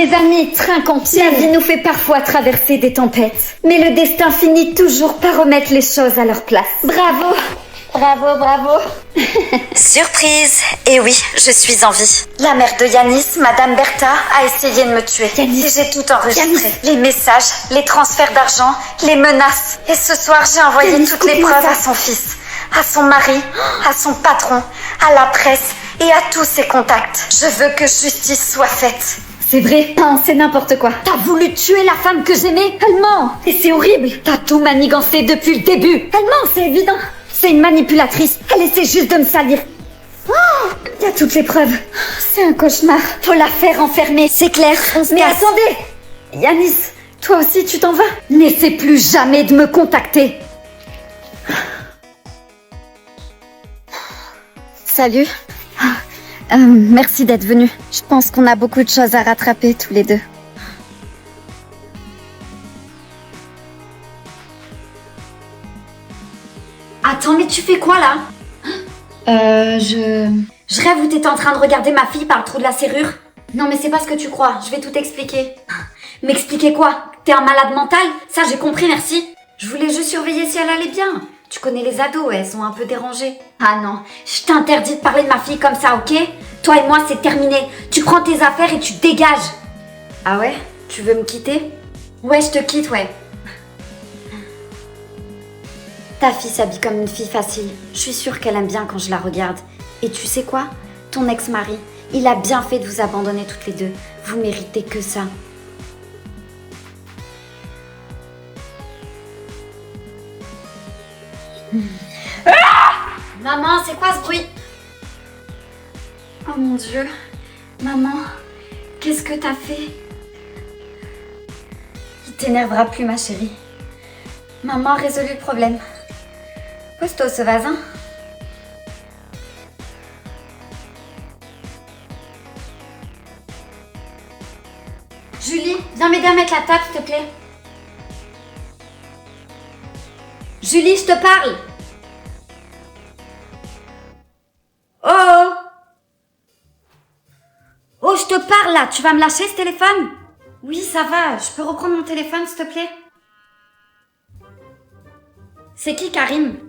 Les amis trinquent, la vie nous fait parfois traverser des tempêtes. Mais le destin finit toujours par remettre les choses à leur place. Bravo! Bravo, bravo! Surprise! Et oui, je suis en vie. La mère de Yanis, Madame Bertha, a essayé de me tuer. Yanis. Et j'ai tout enregistré. Les messages, les transferts d'argent, les menaces. Et ce soir, j'ai envoyé Yanis, toutes les coupe-moi preuves ça. à son fils, à son mari, à son patron, à la presse et à tous ses contacts. Je veux que justice soit faite. C'est vrai, non, c'est n'importe quoi. T'as voulu tuer la femme que j'aimais? Elle ment! Et c'est horrible! T'as tout manigancé depuis le début! Elle ment, c'est évident! C'est une manipulatrice! Elle essaie juste de me salir! Oh, y a toutes les preuves! C'est un cauchemar! Faut la faire enfermer! C'est clair! Mais casse. attendez! Yanis, toi aussi tu t'en vas? N'essaie plus jamais de me contacter! Salut. Merci d'être venu. Je pense qu'on a beaucoup de choses à rattraper tous les deux. Attends, mais tu fais quoi là? Je rêve où t'étais en train de regarder ma fille par le trou de la serrure. Non mais c'est pas ce que tu crois, je vais tout expliquer. M'expliquer quoi? T'es un malade mental? Ça j'ai compris, merci. Je voulais juste surveiller si elle allait bien. Tu connais les ados, elles sont un peu dérangées. Ah non, je t'interdis de parler de ma fille comme ça, ok? Toi et moi c'est terminé. Tu prends tes affaires et tu dégages. Ah ouais? Tu veux me quitter? Ouais, je te quitte, ouais. Ta fille s'habille comme une fille facile. Je suis sûre qu'elle aime bien quand je la regarde. Et tu sais quoi? Ton ex-mari, il a bien fait de vous abandonner toutes les deux. Vous méritez que ça. Maman, c'est quoi ce bruit? Oh mon Dieu. Maman, qu'est-ce que t'as fait? Il t'énervera plus, ma chérie. Maman a résolu le problème. Pose-toi ce vasin. Julie, viens m'aider à mettre la table, s'il te plaît. Julie, je te parle. Oh! Oh, je te parle là. Tu vas me lâcher ce téléphone? Oui, ça va. Je peux reprendre mon téléphone, s'il te plaît? C'est qui, Karim?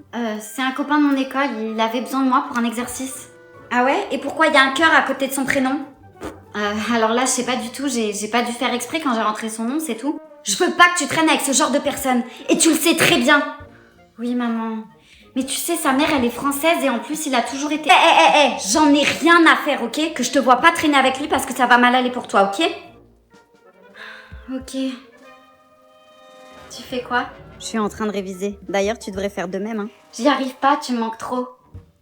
C'est un copain de mon école. Il avait besoin de moi pour un exercice. Ah ouais? Et pourquoi il y a un cœur à côté de son prénom? Alors là, je sais pas du tout. J'ai pas dû faire exprès quand j'ai rentré son nom, c'est tout. Je veux pas que tu traînes avec ce genre de personne. Et tu le sais très bien. Oui, maman. Mais tu sais, sa mère, elle est française et en plus, il a toujours été... J'en ai rien à faire, ok? Que je te vois pas traîner avec lui parce que ça va mal aller pour toi, ok? Ok. Tu fais quoi? Je suis en train de réviser. D'ailleurs, tu devrais faire de même, hein. J'y arrive pas, tu me manques trop.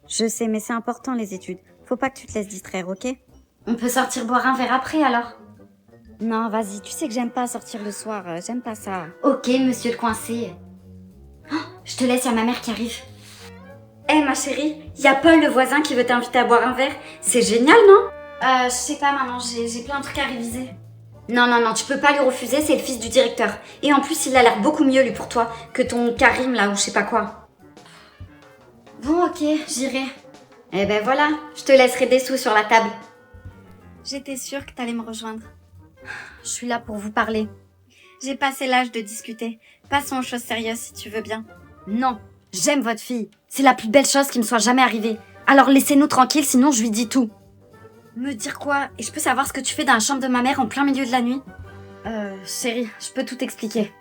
Je sais, mais c'est important les études. Faut pas que tu te laisses distraire, ok? On peut sortir boire un verre après, alors? Non, vas-y, tu sais que j'aime pas sortir le soir, j'aime pas ça. Ok, monsieur le coincé. Oh, je te laisse, y a ma mère qui arrive. Ma chérie, y a Paul le voisin qui veut t'inviter à boire un verre. C'est génial, non? Je sais pas, maman, j'ai plein de trucs à réviser. Non, tu peux pas lui refuser, c'est le fils du directeur. Et en plus, il a l'air beaucoup mieux, lui, pour toi, que ton Karim, là, ou je sais pas quoi. Bon, ok, j'irai. Eh ben voilà, je te laisserai des sous sur la table. J'étais sûre que t'allais me rejoindre. Je suis là pour vous parler. J'ai passé l'âge de discuter. Passons aux choses sérieuses si tu veux bien. Non, j'aime votre fille. C'est la plus belle chose qui me soit jamais arrivée. Alors laissez-nous tranquilles, sinon je lui dis tout. Me dire quoi? Et je peux savoir ce que tu fais dans la chambre de ma mère en plein milieu de la nuit? Chérie, je peux tout expliquer.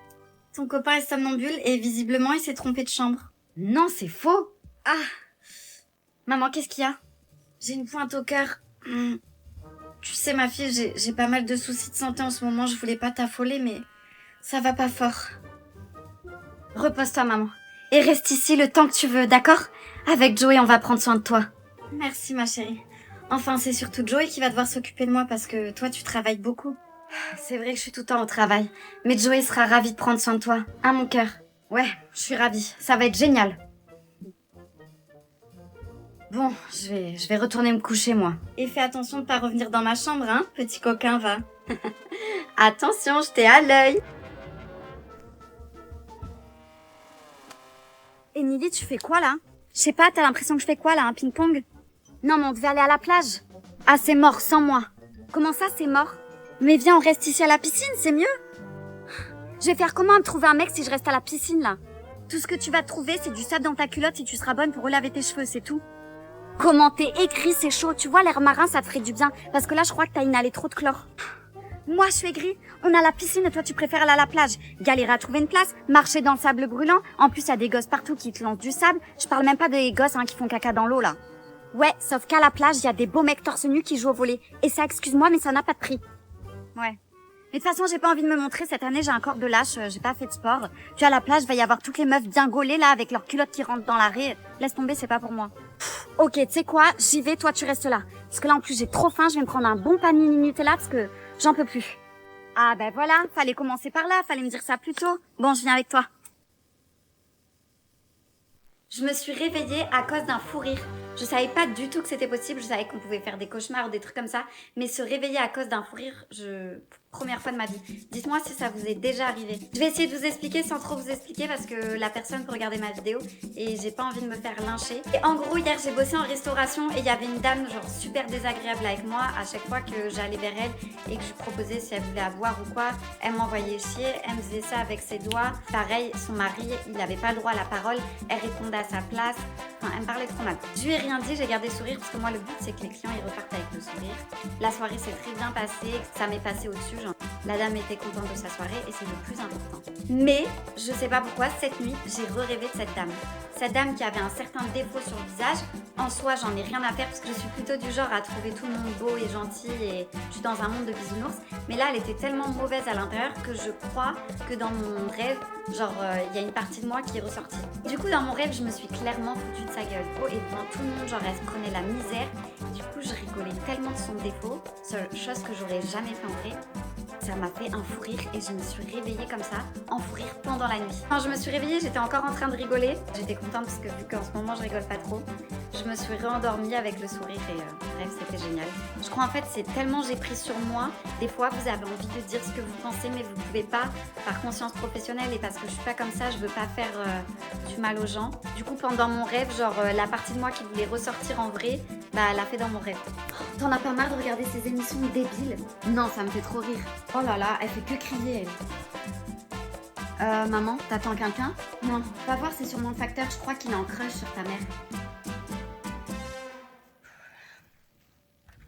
Ton copain est somnambule et visiblement il s'est trompé de chambre. Non, c'est faux. Ah! Maman, qu'est-ce qu'il y a? J'ai une pointe au cœur. Tu sais, ma fille, j'ai pas mal de soucis de santé en ce moment. Je voulais pas t'affoler, mais ça va pas fort. Repose-toi, maman. Et reste ici le temps que tu veux, d'accord? Avec Joey, on va prendre soin de toi. Merci, ma chérie. Enfin, c'est surtout Joey qui va devoir s'occuper de moi parce que toi, tu travailles beaucoup. C'est vrai que je suis tout le temps au travail. Mais Joey sera ravi de prendre soin de toi. Hein, mon cœur? Ouais, je suis ravie. Ça va être génial. Bon, je vais retourner me coucher, moi. Et fais attention de pas revenir dans ma chambre, hein, petit coquin, va. Attention, je t'ai à l'œil. Et Nili, tu fais quoi, là? Je sais pas, t'as l'impression que je fais quoi, là, un ping-pong? Non, mais on devait aller à la plage. Ah, c'est mort, sans moi. Comment ça, c'est mort? Mais viens, on reste ici à la piscine, c'est mieux. Je vais faire comment à me trouver un mec si je reste à la piscine, là? Tout ce que tu vas trouver, c'est du sable dans ta culotte et tu seras bonne pour relaver tes cheveux, c'est tout. Comment t'es aigri, c'est chaud. Tu vois, l'air marin, ça te ferait du bien. Parce que là, je crois que t'as inhalé trop de chlore. Moi, je suis aigrie. On a la piscine et toi, tu préfères aller à la plage. Galérer à trouver une place, marcher dans le sable brûlant. En plus, il y a des gosses partout qui te lancent du sable. Je parle même pas des gosses qui font caca dans l'eau, là. Ouais, sauf qu'à la plage, il y a des beaux mecs torse nu qui jouent au volley. Et ça, excuse-moi, mais ça n'a pas de prix. Ouais. Mais de toute façon, j'ai pas envie de me montrer. Cette année, j'ai un corps de lâche. J'ai pas fait de sport. Puis à la plage, va y avoir toutes les meufs bien gaulées, là, avec leurs culottes qui rentrent dans l'arrêt. Laisse tomber, c'est pas pour moi. Ok, tu sais quoi? J'y vais, toi, tu restes là. Parce que là, en plus, j'ai trop faim. Je vais me prendre un bon panini Nutella parce que j'en peux plus. Ah ben voilà, fallait commencer par là, fallait me dire ça plus tôt. Bon, je viens avec toi. Je me suis réveillée à cause d'un fou rire. Je savais pas du tout que c'était possible, je savais qu'on pouvait faire des cauchemars ou des trucs comme ça, mais se réveiller à cause d'un fou rire, première fois de ma vie. Dites-moi si ça vous est déjà arrivé. Je vais essayer de vous expliquer sans trop vous expliquer parce que la personne peut regarder ma vidéo et j'ai pas envie de me faire lyncher. Et en gros, hier j'ai bossé en restauration et il y avait une dame genre super désagréable avec moi à chaque fois que j'allais vers elle et que je lui proposais si elle voulait à boire ou quoi. Elle m'envoyait chier, elle me faisait ça avec ses doigts. Pareil, son mari, il avait pas le droit à la parole, elle répondait à sa place. Enfin, elle me parlait trop mal. Je lui ai rien dit, j'ai gardé sourire parce que moi le but c'est que les clients ils repartent avec le sourire. La soirée s'est très bien passée, ça m'est passé au-dessus. Genre, la dame était contente de sa soirée et c'est le plus important. Mais je sais pas pourquoi cette nuit j'ai rêvé de cette dame. Cette dame qui avait un certain défaut sur le visage. En soi j'en ai rien à faire parce que je suis plutôt du genre à trouver tout le monde beau et gentil et je suis dans un monde de bisounours. Mais là elle était tellement mauvaise à l'intérieur que je crois que dans mon rêve, genre il y a une partie de moi qui est ressortie. Du coup dans mon rêve je me suis clairement foutue de sa gueule. Oh, et devant tout le monde genre elle se prenait la misère. Du coup je rigolais tellement de son défaut, seule chose que j'aurais jamais fait en vrai. Ça m'a fait un fou rire et je me suis réveillée comme ça, en fou rire pendant la nuit. Quand je me suis réveillée, j'étais encore en train de rigoler. J'étais contente parce que vu qu'en ce moment je rigole pas trop, je me suis réendormie avec le sourire et bref, c'était génial. Je crois en fait c'est tellement j'ai pris sur moi. Des fois vous avez envie de dire ce que vous pensez mais vous pouvez pas par conscience professionnelle et parce que je suis pas comme ça, je veux pas faire du mal aux gens. Du coup pendant mon rêve, genre la partie de moi qui voulait ressortir en vrai, bah elle a fait dans mon rêve. T'en as pas marre de regarder ces émissions débiles? Non, ça me fait trop rire. Oh là là, elle fait que crier, elle. Maman, t'attends quelqu'un? Non, va voir, c'est sûrement le facteur. Je crois qu'il est en crush sur ta mère.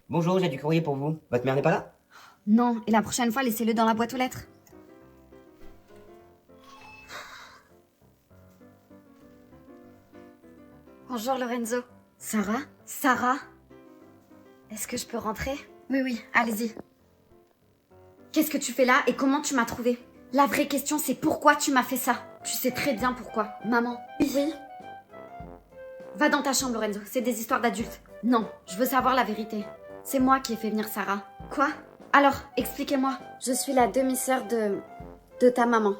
Bonjour, j'ai du courrier pour vous. Votre mère n'est pas là? Non, et la prochaine fois, laissez-le dans la boîte aux lettres. Bonjour Lorenzo. Sarah? Sarah? Est-ce que je peux rentrer? Oui, allez-y. Qu'est-ce que tu fais là et comment tu m'as trouvé? La vraie question c'est pourquoi tu m'as fait ça? Tu sais très bien pourquoi. Maman? Oui. Va dans ta chambre Lorenzo, c'est des histoires d'adultes. Non, je veux savoir la vérité. C'est moi qui ai fait venir Sarah. Quoi? Alors, expliquez-moi. Je suis la demi-sœur de ta maman.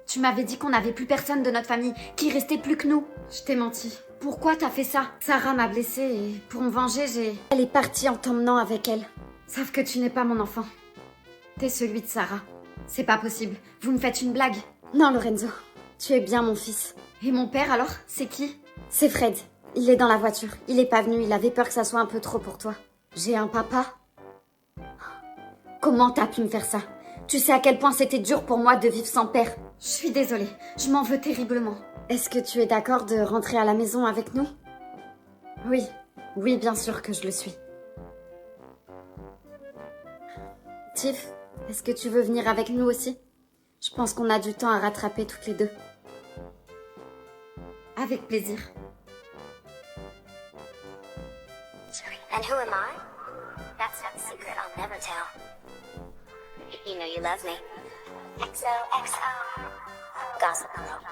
Tu m'avais dit qu'on n'avait plus personne de notre famille, qu'il restait plus que nous. Je t'ai menti. Pourquoi t'as fait ça? Sarah m'a blessée et pour me venger, Elle est partie en t'emmenant avec elle. Sauf que tu n'es pas mon enfant. T'es celui de Sarah. C'est pas possible. Vous me faites une blague. Non, Lorenzo. Tu es bien mon fils. Et mon père alors? C'est qui? C'est Fred. Il est dans la voiture. Il est pas venu. Il avait peur que ça soit un peu trop pour toi. J'ai un papa? Comment t'as pu me faire ça? Tu sais à quel point c'était dur pour moi de vivre sans père. Je suis désolée. Je m'en veux terriblement. Est-ce que tu es d'accord de rentrer à la maison avec nous? Oui. Oui, bien sûr que je le suis. Tiff, est-ce que tu veux venir avec nous aussi? Je pense qu'on a du temps à rattraper toutes les deux. Avec plaisir. And who am I? That's not a secret I'll never tell. You know you love me. XOXO. Gossip Girl.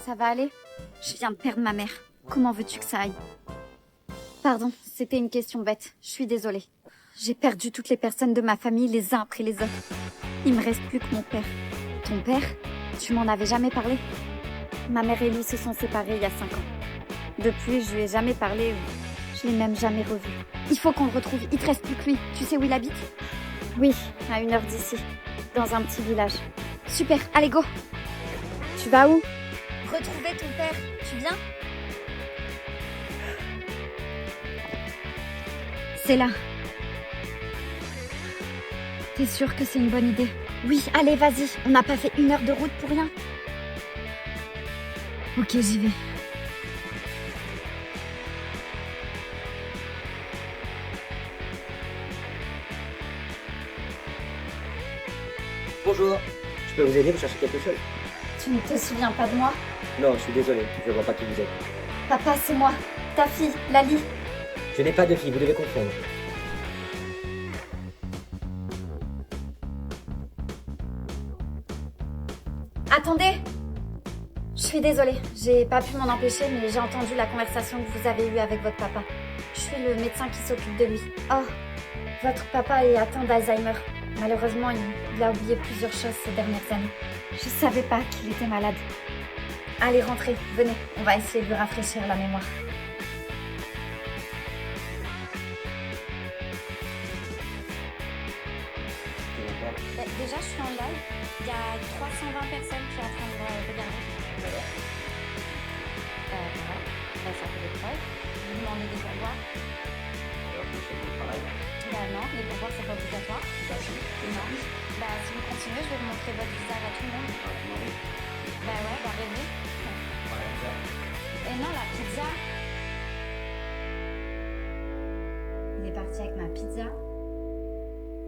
Ça va aller? Je viens de perdre ma mère. Comment veux-tu que ça aille? Pardon, c'était une question bête. Je suis désolée. J'ai perdu toutes les personnes de ma famille les uns après les autres. Il me reste plus que mon père. Ton père? Tu m'en avais jamais parlé? Ma mère et lui se sont séparés il y a 5 ans. Depuis, je lui ai jamais parlé, je l'ai même jamais revu. Il faut qu'on le retrouve, il te reste plus que lui. Tu sais où il habite? Oui, à 1 heure d'ici, dans un petit village. Super, allez go! Tu vas où? Retrouver ton père, tu viens? C'est là. T'es sûre que c'est une bonne idée? Oui, allez, vas-y. On n'a pas fait 1 heure de route pour rien. Ok, j'y vais. Bonjour. Je peux vous aider, vous cherchez quelque chose? Tu ne te souviens pas de moi? Non, je suis désolé, je vois pas qui vous êtes. Papa, c'est moi. Ta fille, Lali. Je n'ai pas de fille, vous devez comprendre. Attendez! Je suis désolée, j'ai pas pu m'en empêcher, mais j'ai entendu la conversation que vous avez eue avec votre papa. Je suis le médecin qui s'occupe de lui. Oh, votre papa est atteint d'Alzheimer. Malheureusement, il a oublié plusieurs choses ces dernières années. Je savais pas qu'il était malade. Allez, rentrez, venez, on va essayer de lui rafraîchir la mémoire. Déjà, je suis en live. Il y a 320 personnes qui sont en train de regarder. Voilà. Ça fait des preuves. Vous demandez des pourboires. Non, les pourboires, c'est pas obligatoire. Non. Si vous continuez, je vais vous montrer votre visage à tout le monde. Rêvez. Et non, la pizza. Il est parti avec ma pizza.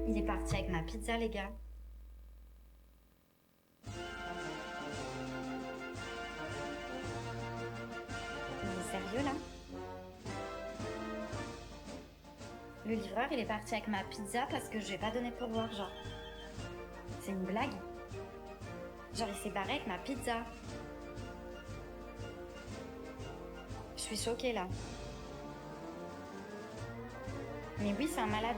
Il est parti avec ma pizza, les gars. Il est sérieux, là? Le livreur, il est parti avec ma pizza parce que je lui ai pas donné pour voir, genre. C'est une blague? Genre, il s'est barré avec ma pizza. Je suis choquée, là. Mais oui, c'est un malade.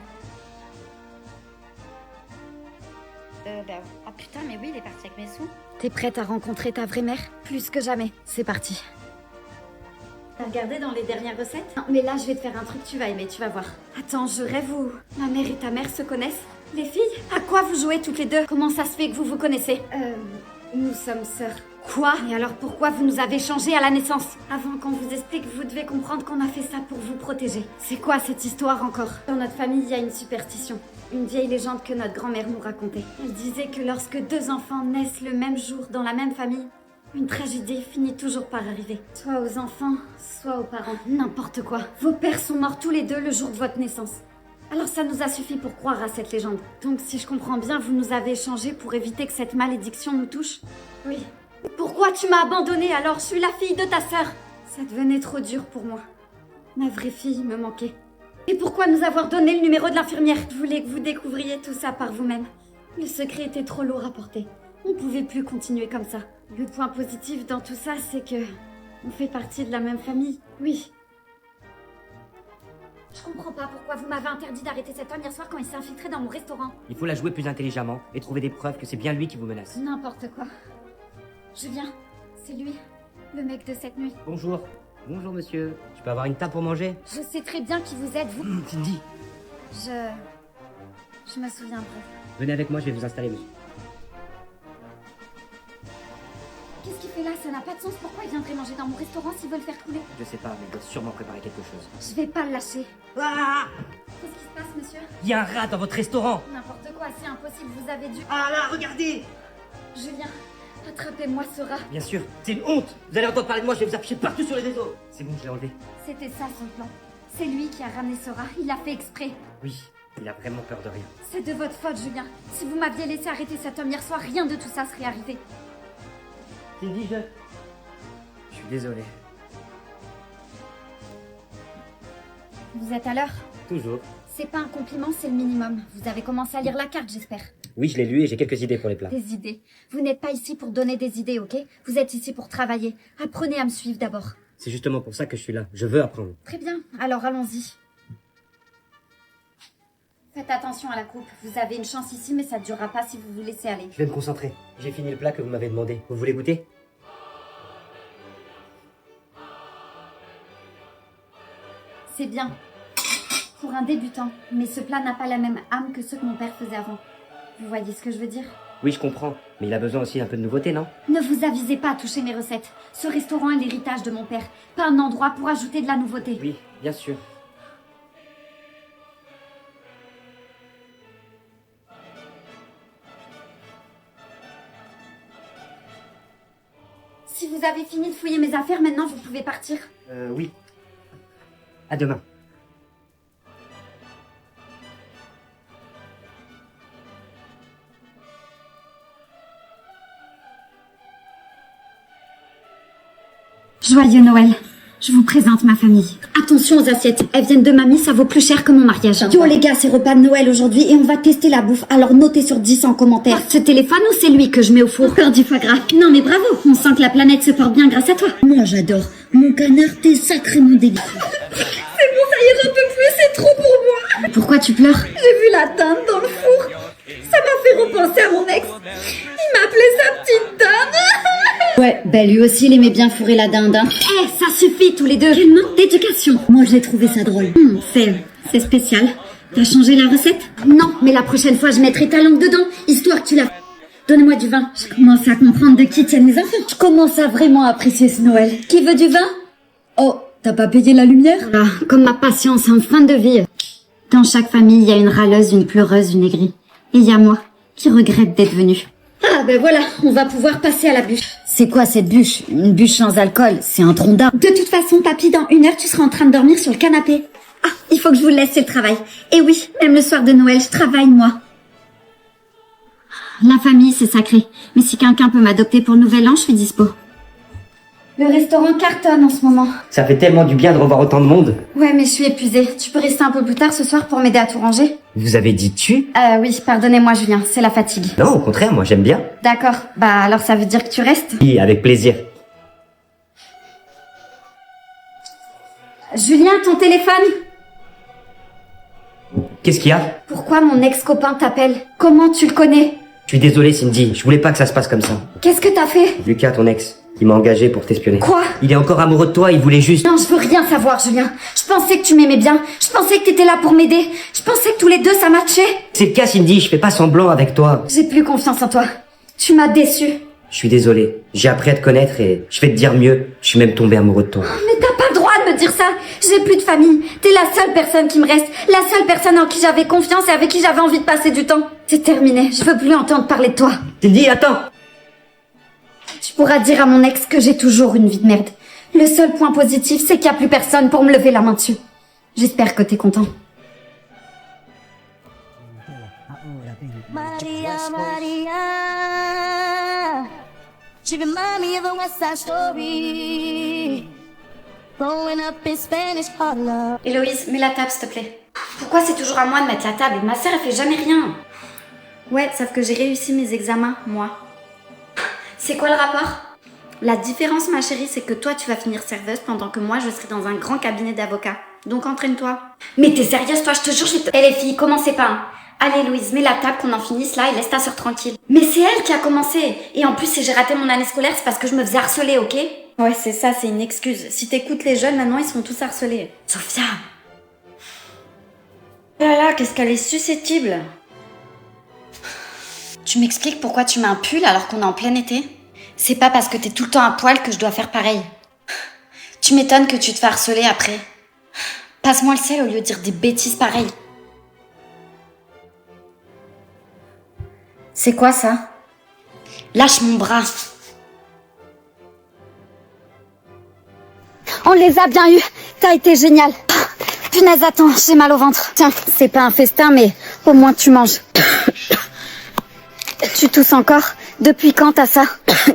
Ah putain, mais oui, il est parti avec mes sous. T'es prête à rencontrer ta vraie mère? Plus que jamais. C'est parti. T'as regardé dans les dernières recettes? Non, mais là, je vais te faire un truc, tu vas aimer, tu vas voir. Attends, je rêve où ma mère et ta mère se connaissent? Les filles? À quoi vous jouez toutes les deux? Comment ça se fait que vous vous connaissez? Nous sommes sœurs. Quoi? Et alors pourquoi vous nous avez changé à la naissance? Avant qu'on vous explique, vous devez comprendre qu'on a fait ça pour vous protéger. C'est quoi cette histoire encore? Dans notre famille, il y a une superstition. Une vieille légende que notre grand-mère nous racontait. Elle disait que lorsque 2 enfants naissent le même jour dans la même famille, une tragédie finit toujours par arriver. Soit aux enfants, soit aux parents. N'importe quoi. Vos pères sont morts tous les deux le jour de votre naissance. Alors ça nous a suffi pour croire à cette légende. Donc si je comprends bien, vous nous avez échangés pour éviter que cette malédiction nous touche? Oui. Pourquoi tu m'as abandonnée alors? Je suis la fille de ta sœur. Ça devenait trop dur pour moi. Ma vraie fille me manquait. Et pourquoi nous avoir donné le numéro de l'infirmière? Je voulais que vous découvriez tout ça par vous-même. Le secret était trop lourd à porter. On pouvait plus continuer comme ça. Le point positif dans tout ça, c'est que... on fait partie de la même famille. Oui. Je comprends pas pourquoi vous m'avez interdit d'arrêter cet homme hier soir quand il s'est infiltré dans mon restaurant. Il faut la jouer plus intelligemment et trouver des preuves que c'est bien lui qui vous menace. N'importe quoi. Julien, c'est lui, le mec de cette nuit. Bonjour. Bonjour monsieur. Je peux avoir une table pour manger? Je sais très bien qui vous êtes, vous. Cindy. Je me souviendrai. Venez avec moi, je vais vous installer, monsieur. Qu'est-ce qu'il fait là? Ça n'a pas de sens. Pourquoi il viendrait manger dans mon restaurant s'il veut le faire couler? Je sais pas, mais il doit sûrement préparer quelque chose. Je vais pas le lâcher. Ah! Qu'est-ce qui se passe, monsieur? Il y a un rat dans votre restaurant! N'importe quoi, c'est impossible. Vous avez dû... Ah là, regardez! Julien, attrapez-moi ce rat. Bien sûr, c'est une honte! Vous allez entendre parler de moi, je vais vous afficher partout sur les réseaux! C'est bon, je l'ai enlevé. C'était ça son plan. C'est lui qui a ramené ce rat. Il l'a fait exprès. Oui, il a vraiment peur de rien. C'est de votre faute, Julien. Si vous m'aviez laissé arrêter cet homme hier soir, rien de tout ça serait arrivé. Cindy, je suis désolé. Vous êtes à l'heure? Toujours. C'est pas un compliment, c'est le minimum. Vous avez commencé à lire la carte, j'espère. Oui, je l'ai lu et j'ai quelques idées pour les plats. Des idées. Vous n'êtes pas ici pour donner des idées, ok? Vous êtes ici pour travailler. Apprenez à me suivre d'abord. C'est justement pour ça que je suis là. Je veux apprendre. Très bien, alors allons-y. Faites attention à la coupe. Vous avez une chance ici, mais ça ne durera pas si vous vous laissez aller. Je vais me concentrer. J'ai fini le plat que vous m'avez demandé. Vous voulez goûter? C'est bien. Pour un débutant. Mais ce plat n'a pas la même âme que ceux que mon père faisait avant. Vous voyez ce que je veux dire? Oui, je comprends. Mais il a besoin aussi d'un peu de nouveauté, non? Ne vous avisez pas à toucher mes recettes. Ce restaurant est l'héritage de mon père. Pas un endroit pour ajouter de la nouveauté. Oui, bien sûr. Si vous avez fini de fouiller mes affaires, maintenant vous pouvez partir. Oui. À demain. Joyeux Noël. Je vous présente ma famille. Attention aux assiettes, elles viennent de mamie, ça vaut plus cher que mon mariage. Yo les gars, c'est repas de Noël aujourd'hui et on va tester la bouffe, alors notez sur 10 en commentaire. Ce téléphone ou c'est lui que je mets au four? Encore du foie gras. Non mais bravo, on sent que la planète se porte bien grâce à toi. Moi j'adore. Mon canard, t'es sacrément délicieux. C'est bon, ça y est, j'en peux plus, c'est trop pour moi. Pourquoi tu pleures? J'ai vu la dinde dans le four. Ça m'a fait repenser à mon ex. Il m'appelait sa petite dinde. Ouais, bah lui aussi il aimait bien fourrer la dinde. Eh, ça suffit tous les deux. Quel manque d'éducation. Moi j'ai trouvé ça drôle. C'est spécial. T'as changé la recette? Non, mais la prochaine fois je mettrai ta langue dedans, histoire que tu la... Donnez-moi du vin. Je commence à comprendre de qui tiennent les enfants. Je commence à vraiment apprécier ce Noël. Qui veut du vin? Oh, t'as pas payé la lumière? Voilà, comme ma patience en fin de vie. Dans chaque famille, il y a une râleuse, une pleureuse, une aigrie. Et il y a moi, qui regrette d'être venue. Ah ben voilà, on va pouvoir passer à la bûche. C'est quoi cette bûche? Une bûche sans alcool, c'est un tronc d'arbre. De toute façon, papy, dans 1 heure, tu seras en train de dormir sur le canapé. Ah, il faut que je vous laisse, c'est le travail. Et oui, même le soir de Noël, je travaille, moi. La famille, c'est sacré. Mais si quelqu'un peut m'adopter pour le Nouvel An, je suis dispo. Le restaurant cartonne en ce moment. Ça fait tellement du bien de revoir autant de monde. Ouais, mais je suis épuisée. Tu peux rester un peu plus tard ce soir pour m'aider à tout ranger? Vous avez dit tu? Oui, pardonnez-moi, Julien, c'est la fatigue. Non, au contraire, moi j'aime bien. D'accord, bah alors ça veut dire que tu restes? Oui, avec plaisir. Julien, ton téléphone? Qu'est-ce qu'il y a? Pourquoi mon ex-copain t'appelle? Comment tu le connais? Je suis désolé Cindy, je voulais pas que ça se passe comme ça. Qu'est-ce que t'as fait? Lucas, ton ex, il m'a engagé pour t'espionner. Quoi? Il est encore amoureux de toi, il voulait juste... Non, je veux rien savoir, Julien. Je pensais que tu m'aimais bien. Je pensais que t'étais là pour m'aider. Je pensais que tous les deux ça matchait. C'est le cas Cindy, je fais pas semblant avec toi. J'ai plus confiance en toi. Tu m'as déçue. Je suis désolé, j'ai appris à te connaître et je vais te dire mieux, je suis même tombé amoureux de toi. Mais t'as pas le droit de me dire ça. J'ai plus de famille. T'es la seule personne qui me reste. La seule personne en qui j'avais confiance et avec qui j'avais envie de passer du temps. C'est terminé. Je veux plus entendre parler de toi. Cindy, attends! Tu pourras dire à mon ex que j'ai toujours une vie de merde. Le seul point positif, c'est qu'il y a plus personne pour me lever la main dessus. J'espère que t'es content. Maria, Maria, she remind me of a West Side Story. Growing up in Spanish Harlem. Héloïse, mets la table s'il te plaît. Pourquoi c'est toujours à moi de mettre la table? Ma sœur elle fait jamais rien. Ouais, sauf que j'ai réussi mes examens, moi. C'est quoi le rapport? La différence ma chérie, c'est que toi tu vas finir serveuse pendant que moi je serai dans un grand cabinet d'avocats. Donc entraîne-toi. Mais t'es sérieuse toi, je te jure, Eh les filles, commencez pas hein. Allez Louise, mets la table, qu'on en finisse là et laisse ta sœur tranquille. Mais c'est elle qui a commencé. Et en plus si j'ai raté mon année scolaire, c'est parce que je me faisais harceler, ok? Ouais, c'est ça, c'est une excuse. Si t'écoutes les jeunes, maintenant ils sont tous harcelés. Sophia. Oh là là, qu'est-ce qu'elle est susceptible. Tu m'expliques pourquoi tu mets un pull alors qu'on est en plein été? C'est pas parce que t'es tout le temps à poil que je dois faire pareil. Tu m'étonnes que tu te fais harceler après. Passe-moi le sel au lieu de dire des bêtises pareilles. C'est quoi ça? Lâche mon bras. On les a bien eus. T'as été génial. Punaise, attends, j'ai mal au ventre. Tiens, c'est pas un festin, mais au moins tu manges. Tu tousses encore? Depuis quand t'as ça?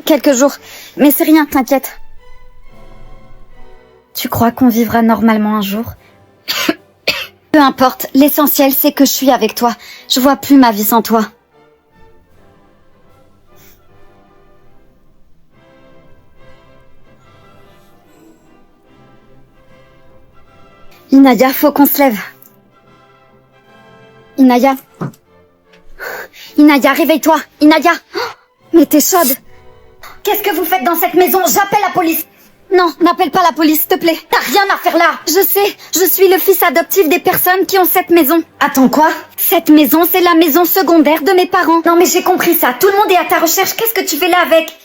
Quelques jours. Mais c'est rien, t'inquiète. Tu crois qu'on vivra normalement un jour? Peu importe, l'essentiel c'est que je suis avec toi. Je vois plus ma vie sans toi. Inaya, faut qu'on se lève. Inaya. Inaya, réveille-toi. Inaya. Mais t'es chaude. Qu'est-ce que vous faites dans cette maison? J'appelle la police. Non, n'appelle pas la police, s'il te plaît. T'as rien à faire là. Je sais, je suis le fils adoptif des personnes qui ont cette maison. Attends, quoi? Cette maison, c'est la maison secondaire de mes parents. Non mais j'ai compris ça. Tout le monde est à ta recherche. Qu'est-ce que tu fais là avec?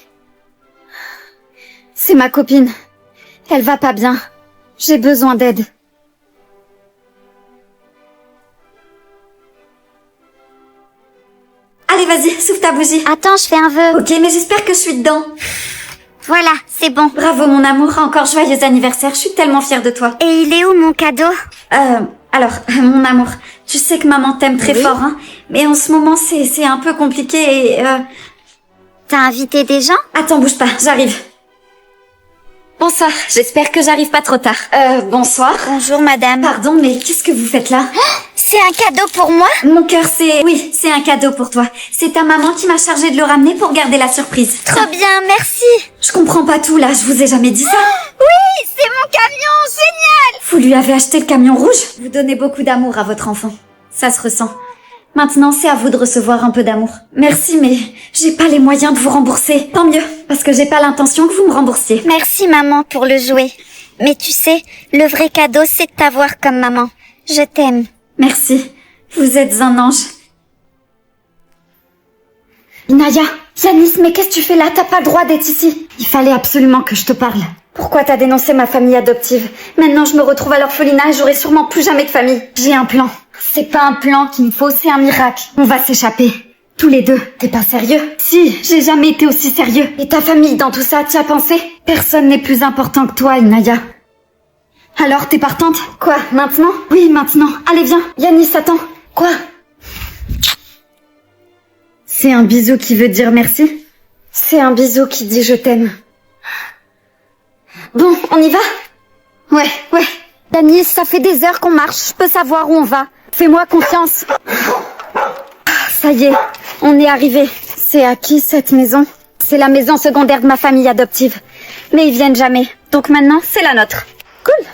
C'est ma copine. Elle va pas bien. J'ai besoin d'aide. Allez, vas-y, souffle ta bougie. Attends, je fais un vœu. Ok, mais j'espère que je suis dedans. Voilà, c'est bon. Bravo mon amour, encore joyeux anniversaire, je suis tellement fière de toi. Et il est où mon cadeau? Alors, mon amour, tu sais que maman t'aime très fort, hein, mais en ce moment c'est un peu compliqué et T'as invité des gens? Attends, bouge pas, j'arrive. Bonsoir, j'espère que j'arrive pas trop tard. Bonsoir. Bonjour madame. Pardon, mais qu'est-ce que vous faites là? C'est un cadeau pour moi? Mon cœur, Oui, c'est un cadeau pour toi. C'est ta maman qui m'a chargé de le ramener pour garder la surprise. Trop bien, merci. Je comprends pas tout là, je vous ai jamais dit ça. Oui, c'est mon camion, génial. Vous lui avez acheté le camion rouge? Vous donnez beaucoup d'amour à votre enfant. Ça se ressent. Maintenant, c'est à vous de recevoir un peu d'amour. Merci, mais j'ai pas les moyens de vous rembourser. Tant mieux, parce que j'ai pas l'intention que vous me remboursiez. Merci maman pour le jouet. Mais tu sais, le vrai cadeau, c'est de t'avoir comme maman. Je t'aime. Merci. Vous êtes un ange. Inaya, Yanis, mais qu'est-ce que tu fais là? T'as pas le droit d'être ici. Il fallait absolument que je te parle. Pourquoi t'as dénoncé ma famille adoptive? Maintenant, je me retrouve à l'orphelinat et j'aurai sûrement plus jamais de famille. J'ai un plan. C'est pas un plan qu'il me faut, c'est un miracle. On va s'échapper. Tous les deux. T'es pas sérieux? Si, j'ai jamais été aussi sérieux. Et ta famille dans tout ça, tu as pensé? Personne n'est plus important que toi, Inaya. Alors, t'es partante? Quoi, maintenant? Oui, maintenant. Allez, viens. Yanis, attends. Quoi? C'est un bisou qui veut dire merci? C'est un bisou qui dit je t'aime. Bon, on y va? Ouais. Yanis, ça fait des heures qu'on marche. Je peux savoir où on va. Fais-moi confiance. Ça y est, on est arrivé. C'est à qui cette maison? C'est la maison secondaire de ma famille adoptive. Mais ils viennent jamais. Donc maintenant, c'est la nôtre. Cool.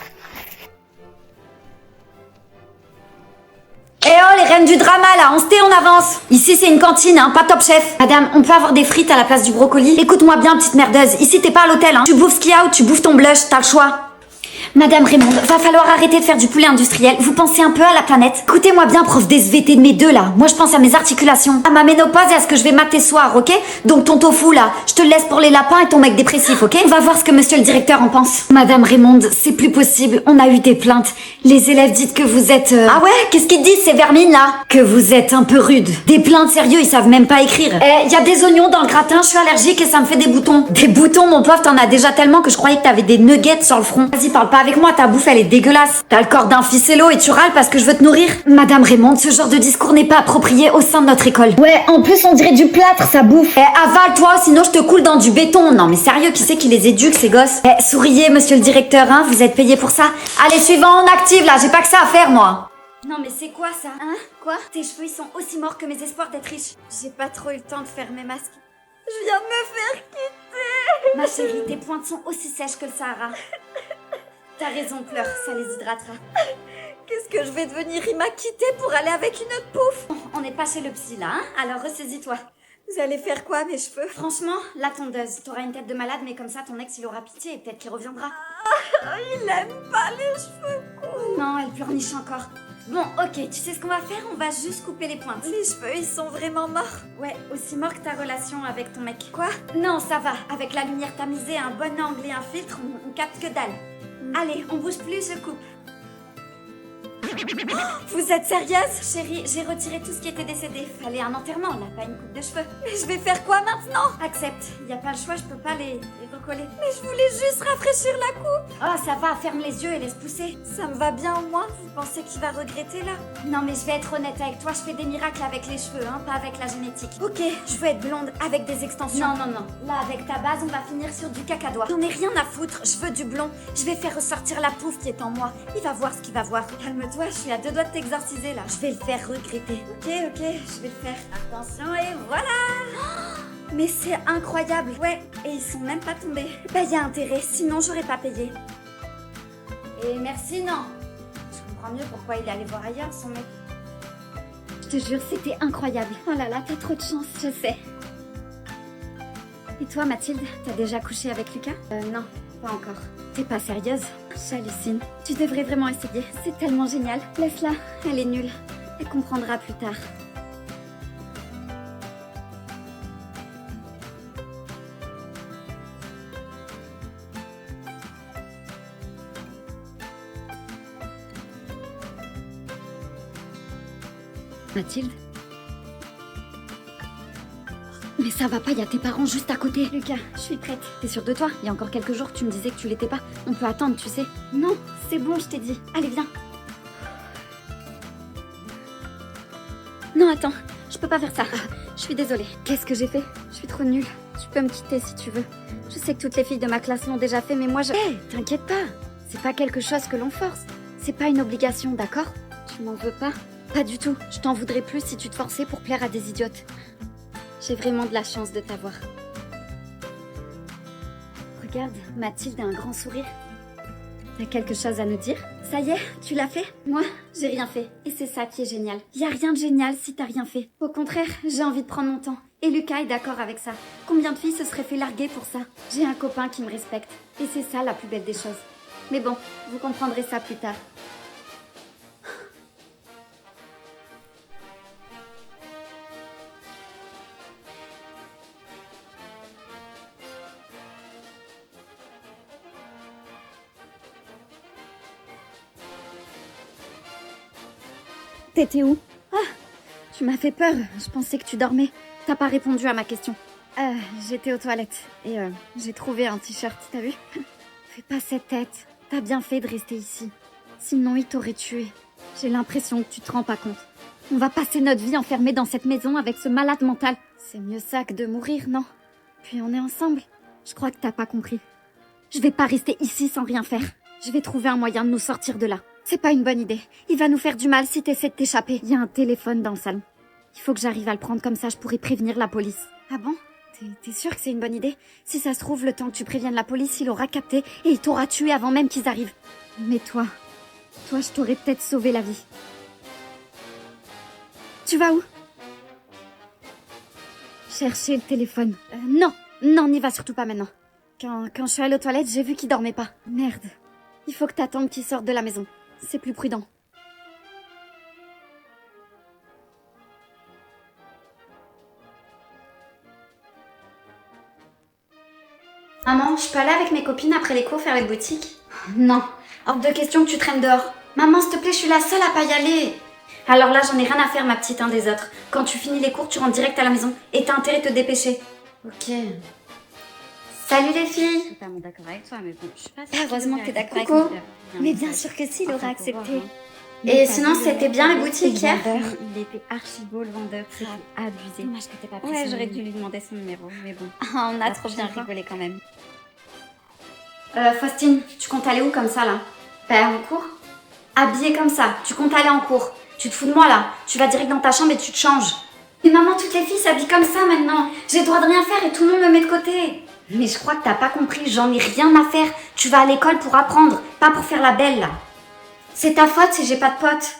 Eh oh, les reines du drama, là, on se tait, on avance. Ici, c'est une cantine, hein, pas Top Chef. Madame, on peut avoir des frites à la place du brocoli? Écoute-moi bien, petite merdeuse, ici, t'es pas à l'hôtel, hein. Tu bouffes ce qu'il y a ou tu bouffes ton blush, t'as le choix. Madame Raymond, va falloir arrêter de faire du poulet industriel. Vous pensez un peu à la planète? Écoutez-moi bien, prof d'SVT de mes deux, là. Moi, je pense à mes articulations, à ma ménopause et à ce que je vais mater ce soir, ok? Donc, ton tofu, là, je te le laisse pour les lapins et ton mec dépressif, ok? On va voir ce que monsieur le directeur en pense. Madame Raymond, c'est plus possible. On a eu des plaintes. Les élèves disent que vous êtes... Ah ouais? Qu'est-ce qu'ils disent, ces vermines, là? Que vous êtes un peu rude. Des plaintes, sérieux, ils savent même pas écrire. Eh, y a des oignons dans le gratin, je suis allergique et ça me fait des boutons. Des boutons, mon pauvre, t'en as déjà tellement que je croyais que t'avais des nuggets sur le front. Vas-y, parle pas avec moi, ta bouffe, elle est dégueulasse. T'as le corps d'un ficello et tu râles parce que je veux te nourrir. Madame Raymond, ce genre de discours n'est pas approprié au sein de notre école. Ouais, en plus, on dirait du plâtre, ça bouffe. Eh, avale-toi, sinon je te coule dans du béton. Non mais sérieux, qui c'est qui les éduque, ces gosses? Eh, souriez, monsieur le directeur, hein, vous êtes payé pour ça. Allez, suivant, on active, là, j'ai pas que ça à faire, moi. Non mais c'est quoi ça? Hein? Quoi? Tes cheveux, ils sont aussi morts que mes espoirs d'être riche. J'ai pas trop eu le temps de faire mes masques. Je viens de me faire quitter. Ma chérie, tes pointes sont aussi sèches que le Sahara. T'as raison, pleure, ça les hydratera. Qu'est-ce que je vais devenir? Il m'a quitté pour aller avec une autre pouffe. Bon, on n'est pas chez le psy, là, hein? Alors ressaisis-toi. Vous allez faire quoi, mes cheveux? Franchement, la tondeuse. T'auras une tête de malade, mais comme ça, ton ex, il aura pitié et peut-être qu'il reviendra. Il aime pas les cheveux courts. Non, elle pleurniche encore. Bon, ok, tu sais ce qu'on va faire? On va juste couper les pointes. Les cheveux, ils sont vraiment morts. Ouais, aussi morts que ta relation avec ton mec. Quoi? Non, ça va. Avec la lumière tamisée, un bon angle et un filtre, on capte que dalle. Allez, on bouge plus, je coupe. Vous êtes sérieuse? Chérie, j'ai retiré tout ce qui était décédé. Fallait un enterrement, là, pas une coupe de cheveux. Mais je vais faire quoi maintenant? Accepte, y a pas le choix, je peux pas les recoller. Mais je voulais juste rafraîchir la coupe. Oh, ça va, ferme les yeux et laisse pousser. Ça me va bien au moins. Vous pensez qu'il va regretter là? Non, mais je vais être honnête avec toi, je fais des miracles avec les cheveux, hein, pas avec la génétique. Ok, je veux être blonde avec des extensions. Non. Là, avec ta base, on va finir sur du cacadois. J'en ai rien à foutre, je veux du blond. Je vais faire ressortir la pouffe qui est en moi. Il va voir ce qu'il va voir. Calme-toi, je suis à deux doigts de t'exorciser là. Je vais le faire regretter. Ok, je vais le faire. Attention et voilà. Mais c'est incroyable. Ouais, et ils sont même pas tombés. Bah y a intérêt, sinon j'aurais pas payé. Et merci, non. Je comprends mieux pourquoi il est allé voir ailleurs son mec. Je te jure, c'était incroyable. Oh là là, t'as trop de chance, je sais. Et toi, Mathilde, t'as déjà couché avec Lucas? Non, pas encore. T'es pas sérieuse? J'hallucine. Tu devrais vraiment essayer, c'est tellement génial. Laisse-la, elle est nulle. Elle comprendra plus tard. Mathilde? Mais ça va pas, y a tes parents juste à côté. Lucas, je suis prête. T'es sûre de toi? Il y a encore quelques jours, tu me disais que tu l'étais pas. On peut attendre, tu sais. Non, c'est bon, je t'ai dit. Allez, viens. Non, attends, je peux pas faire ça. Je suis désolée. Qu'est-ce que j'ai fait? Je suis trop nulle. Tu peux me quitter si tu veux. Je sais que toutes les filles de ma classe l'ont déjà fait, mais moi je... Hé, t'inquiète pas. C'est pas quelque chose que l'on force. C'est pas une obligation, d'accord? Tu m'en veux pas? Pas du tout. Je t'en voudrais plus si tu te forçais pour plaire à des idiotes. J'ai vraiment de la chance de t'avoir. Regarde, Mathilde a un grand sourire. T'as quelque chose à nous dire? Ça y est, tu l'as fait? Moi, j'ai rien fait. Et c'est ça qui est génial. Y a rien de génial si t'as rien fait. Au contraire, j'ai envie de prendre mon temps. Et Lucas est d'accord avec ça. Combien de filles se seraient fait larguer pour ça? J'ai un copain qui me respecte. Et c'est ça la plus belle des choses. Mais bon, vous comprendrez ça plus tard. T'étais où? Ah, tu m'as fait peur. Je pensais que tu dormais. T'as pas répondu à ma question. J'étais aux toilettes et j'ai trouvé un t-shirt, t'as vu? Fais pas cette tête. T'as bien fait de rester ici. Sinon, il t'aurait tué. J'ai l'impression que tu te rends pas compte. On va passer notre vie enfermés dans cette maison avec ce malade mental. C'est mieux ça que de mourir, non? Puis on est ensemble. Je crois que t'as pas compris. Je vais pas rester ici sans rien faire. Je vais trouver un moyen de nous sortir de là. C'est pas une bonne idée. Il va nous faire du mal si t'essaies de t'échapper. Il y a un téléphone dans le salon. Il faut que j'arrive à le prendre comme ça, je pourrai prévenir la police. Ah bon? T'es sûr que c'est une bonne idée? Si ça se trouve, le temps que tu préviennes la police, il aura capté et il t'aura tué avant même qu'ils arrivent. Mais toi, je t'aurais peut-être sauvé la vie. Tu vas où? Chercher le téléphone. Non, n'y va surtout pas maintenant. Quand je suis allée aux toilettes, j'ai vu qu'il dormait pas. Merde. Il faut que t'attendes qu'il sorte de la maison. C'est plus prudent. Maman, je peux aller avec mes copines après les cours faire les boutiques? Non, hors de question que tu traînes dehors. Maman, s'il te plaît, je suis la seule à pas y aller. Alors là, j'en ai rien à faire, ma petite, des autres. Quand tu finis les cours, tu rentres direct à la maison. Et t'as intérêt de te dépêcher. Ok. Salut les filles! Je suis pas d'accord avec toi, mais bon, je suis pas Heureusement que t'es d'accord avec moi. moi. Mais bien sûr que si, il aura accepté. Et sinon, c'était bien les boutiques hier? Il était archi beau le vendeur, c'était abusé. Dommage que t'aies pas pris Ouais, son j'aurais numéro. dû lui demander son numéro, mais bon. On a La trop bien prochaine fois. rigolé quand même. Faustine, tu comptes aller où comme ça là? Ben en cours. Habillée comme ça, tu comptes aller en cours. Tu te fous de moi là? Tu vas direct dans ta chambre et tu te changes. Mais maman, toutes les filles s'habillent comme ça maintenant. J'ai le droit de rien faire et tout le monde me met de côté. Mais je crois que t'as pas compris, j'en ai rien à faire. Tu vas à l'école pour apprendre, pas pour faire la belle là. C'est ta faute si j'ai pas de potes.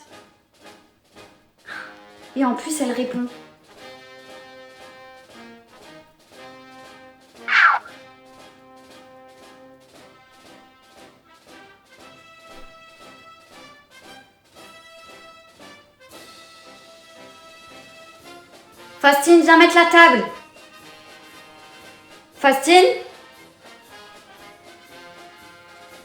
Et en plus, elle répond. Faustine, viens mettre la table. Faustine?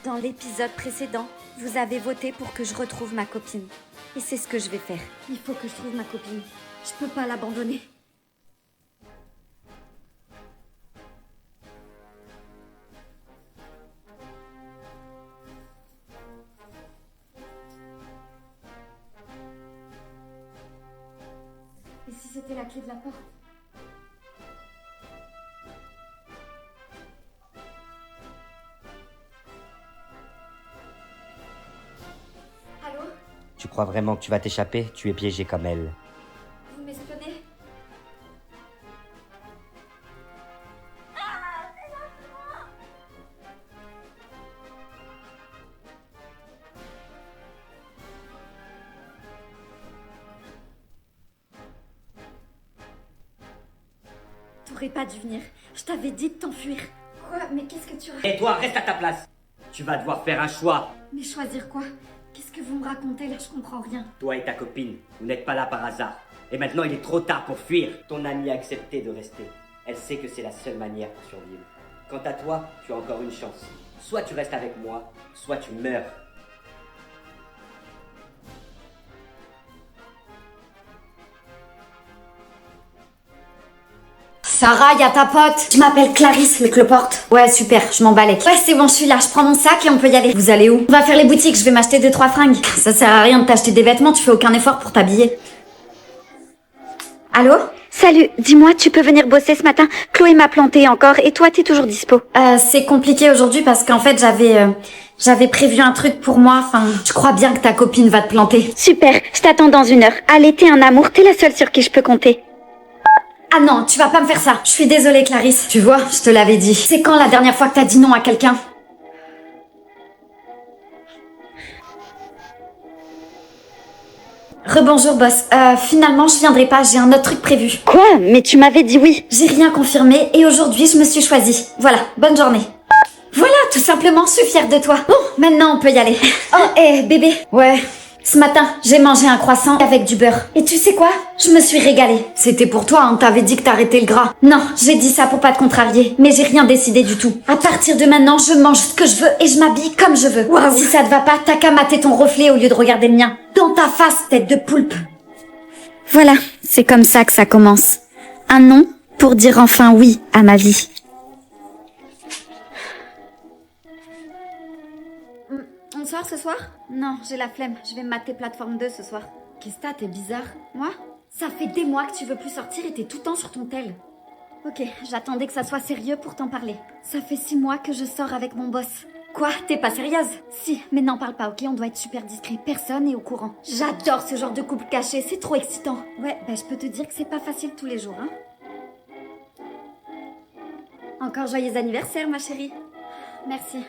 Dans l'épisode précédent, vous avez voté pour que je retrouve ma copine. Et c'est ce que je vais faire. Il faut que je trouve ma copine. Je peux pas l'abandonner. Et si c'était la clé de la porte? Allô? Tu crois vraiment que tu vas t'échapper? Tu es piégé comme elle. Vous m'espionnez? T'aurais pas dû venir. Je t'avais dit de t'enfuir. Quoi? Mais qu'est-ce que tu... Et toi, reste à ta place. Tu vas devoir faire un choix. Mais choisir quoi? Qu'est-ce que vous me racontez là? Je comprends rien. Toi et ta copine, vous n'êtes pas là par hasard. Et maintenant, il est trop tard pour fuir. Ton amie a accepté de rester. Elle sait que c'est la seule manière pour survivre. Quant à toi, tu as encore une chance. Soit tu restes avec moi, soit tu meurs. Sarah, y a ta pote. Je m'appelle Clarisse, le cloporte. Ouais, super, je m'en balais. Ouais, c'est bon, je suis là, je prends mon sac et on peut y aller. Vous allez où? On va faire les boutiques, je vais m'acheter 2-3 fringues. Ça sert à rien de t'acheter des vêtements, tu fais aucun effort pour t'habiller. Allô? Salut, dis-moi, tu peux venir bosser ce matin? Chloé m'a planté encore et toi, t'es toujours dispo. C'est compliqué aujourd'hui parce qu'en fait, j'avais prévu un truc pour moi. Enfin, je crois bien que ta copine va te planter. Super, je t'attends dans 1 heure. Allez, t'es un amour, t'es la seule sur qui je peux compter. Ah non, tu vas pas me faire ça. Je suis désolée, Clarisse. Tu vois, je te l'avais dit. C'est quand la dernière fois que t'as dit non à quelqu'un? Rebonjour, boss. Finalement, je viendrai pas, j'ai un autre truc prévu. Quoi? Mais tu m'avais dit oui. J'ai rien confirmé et aujourd'hui, je me suis choisie. Voilà, bonne journée. Voilà, tout simplement, je suis fière de toi. Bon, maintenant, on peut y aller. Oh, bébé. Ouais. Ce matin, j'ai mangé un croissant avec du beurre. Et tu sais quoi? Je me suis régalée. C'était pour toi, hein, t'avais dit que t'arrêtais le gras. Non, j'ai dit ça pour pas te contrarier, mais j'ai rien décidé du tout. À partir de maintenant, je mange ce que je veux et je m'habille comme je veux. Wow. Si ça te va pas, t'as qu'à mater ton reflet au lieu de regarder le mien. Dans ta face, tête de poulpe. Voilà, c'est comme ça que ça commence. Un non pour dire enfin oui à ma vie. On sort ce soir? Non, j'ai la flemme. Je vais me mater plateforme 2 ce soir. Qu'est-ce que t'as? T'es bizarre. Moi? Ça fait des mois que tu veux plus sortir et t'es tout le temps sur ton tel. Ok, j'attendais que ça soit sérieux pour t'en parler. Ça fait 6 mois que je sors avec mon boss. Quoi? T'es pas sérieuse? Si, mais n'en parle pas, ok? On doit être super discret. Personne n'est au courant. J'adore ce genre de couple caché, c'est trop excitant. Ouais, bah je peux te dire que c'est pas facile tous les jours, hein. Encore joyeux anniversaire, ma chérie. Merci.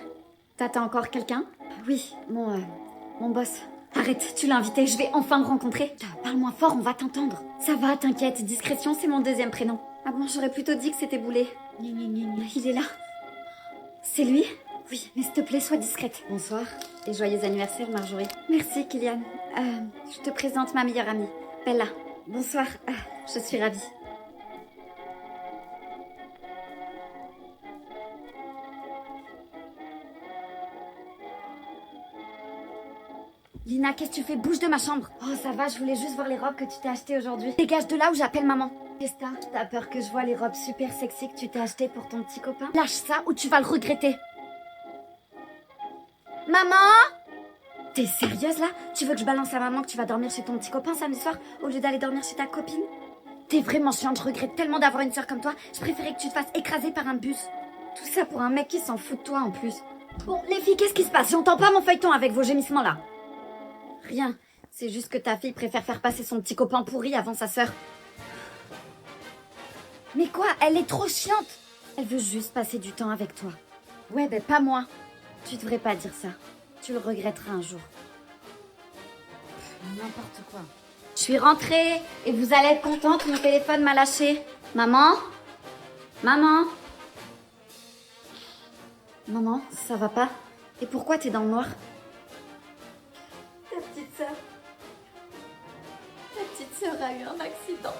T'attends encore quelqu'un? Oui, mon boss. Arrête, tu l'as invité, je vais enfin le rencontrer. Parle moins fort, on va t'entendre. Ça va, t'inquiète, discrétion, c'est mon 2e prénom. Ah bon, j'aurais plutôt dit que c'était Boulet. Il est là. C'est lui? Oui, mais s'il te plaît, sois discrète. Bonsoir, et joyeux anniversaire, Marjorie. Merci, Kylian. Je te présente ma meilleure amie, Bella. Bonsoir, je suis ravie. Lina, qu'est-ce que tu fais? Bouge de ma chambre. Oh, ça va, je voulais juste voir les robes que tu t'es achetées aujourd'hui. Dégage de là ou j'appelle maman. Qu'est-ce que t'as peur que je vois les robes super sexy que tu t'es achetées pour ton petit copain? Lâche ça ou tu vas le regretter. Maman? T'es sérieuse là? Tu veux que je balance à maman que tu vas dormir chez ton petit copain samedi soir au lieu d'aller dormir chez ta copine? T'es vraiment chiante, je regrette tellement d'avoir une sœur comme toi. Je préférais que tu te fasses écraser par un bus. Tout ça pour un mec qui s'en fout de toi en plus. Bon, les filles, qu'est-ce qui se passe? J'entends pas mon feuilleton avec vos gémissements là. Rien, c'est juste que ta fille préfère faire passer son petit copain pourri avant sa sœur. Mais quoi? Elle est trop chiante. Elle veut juste passer du temps avec toi. Ouais, ben pas moi. Tu devrais pas dire ça. Tu le regretteras un jour. N'importe quoi. Je suis rentrée et vous allez être contente, mon téléphone m'a lâché. Maman? Maman? Maman, ça va pas? Et pourquoi t'es dans le noir? Ta petite sœur a eu un accident.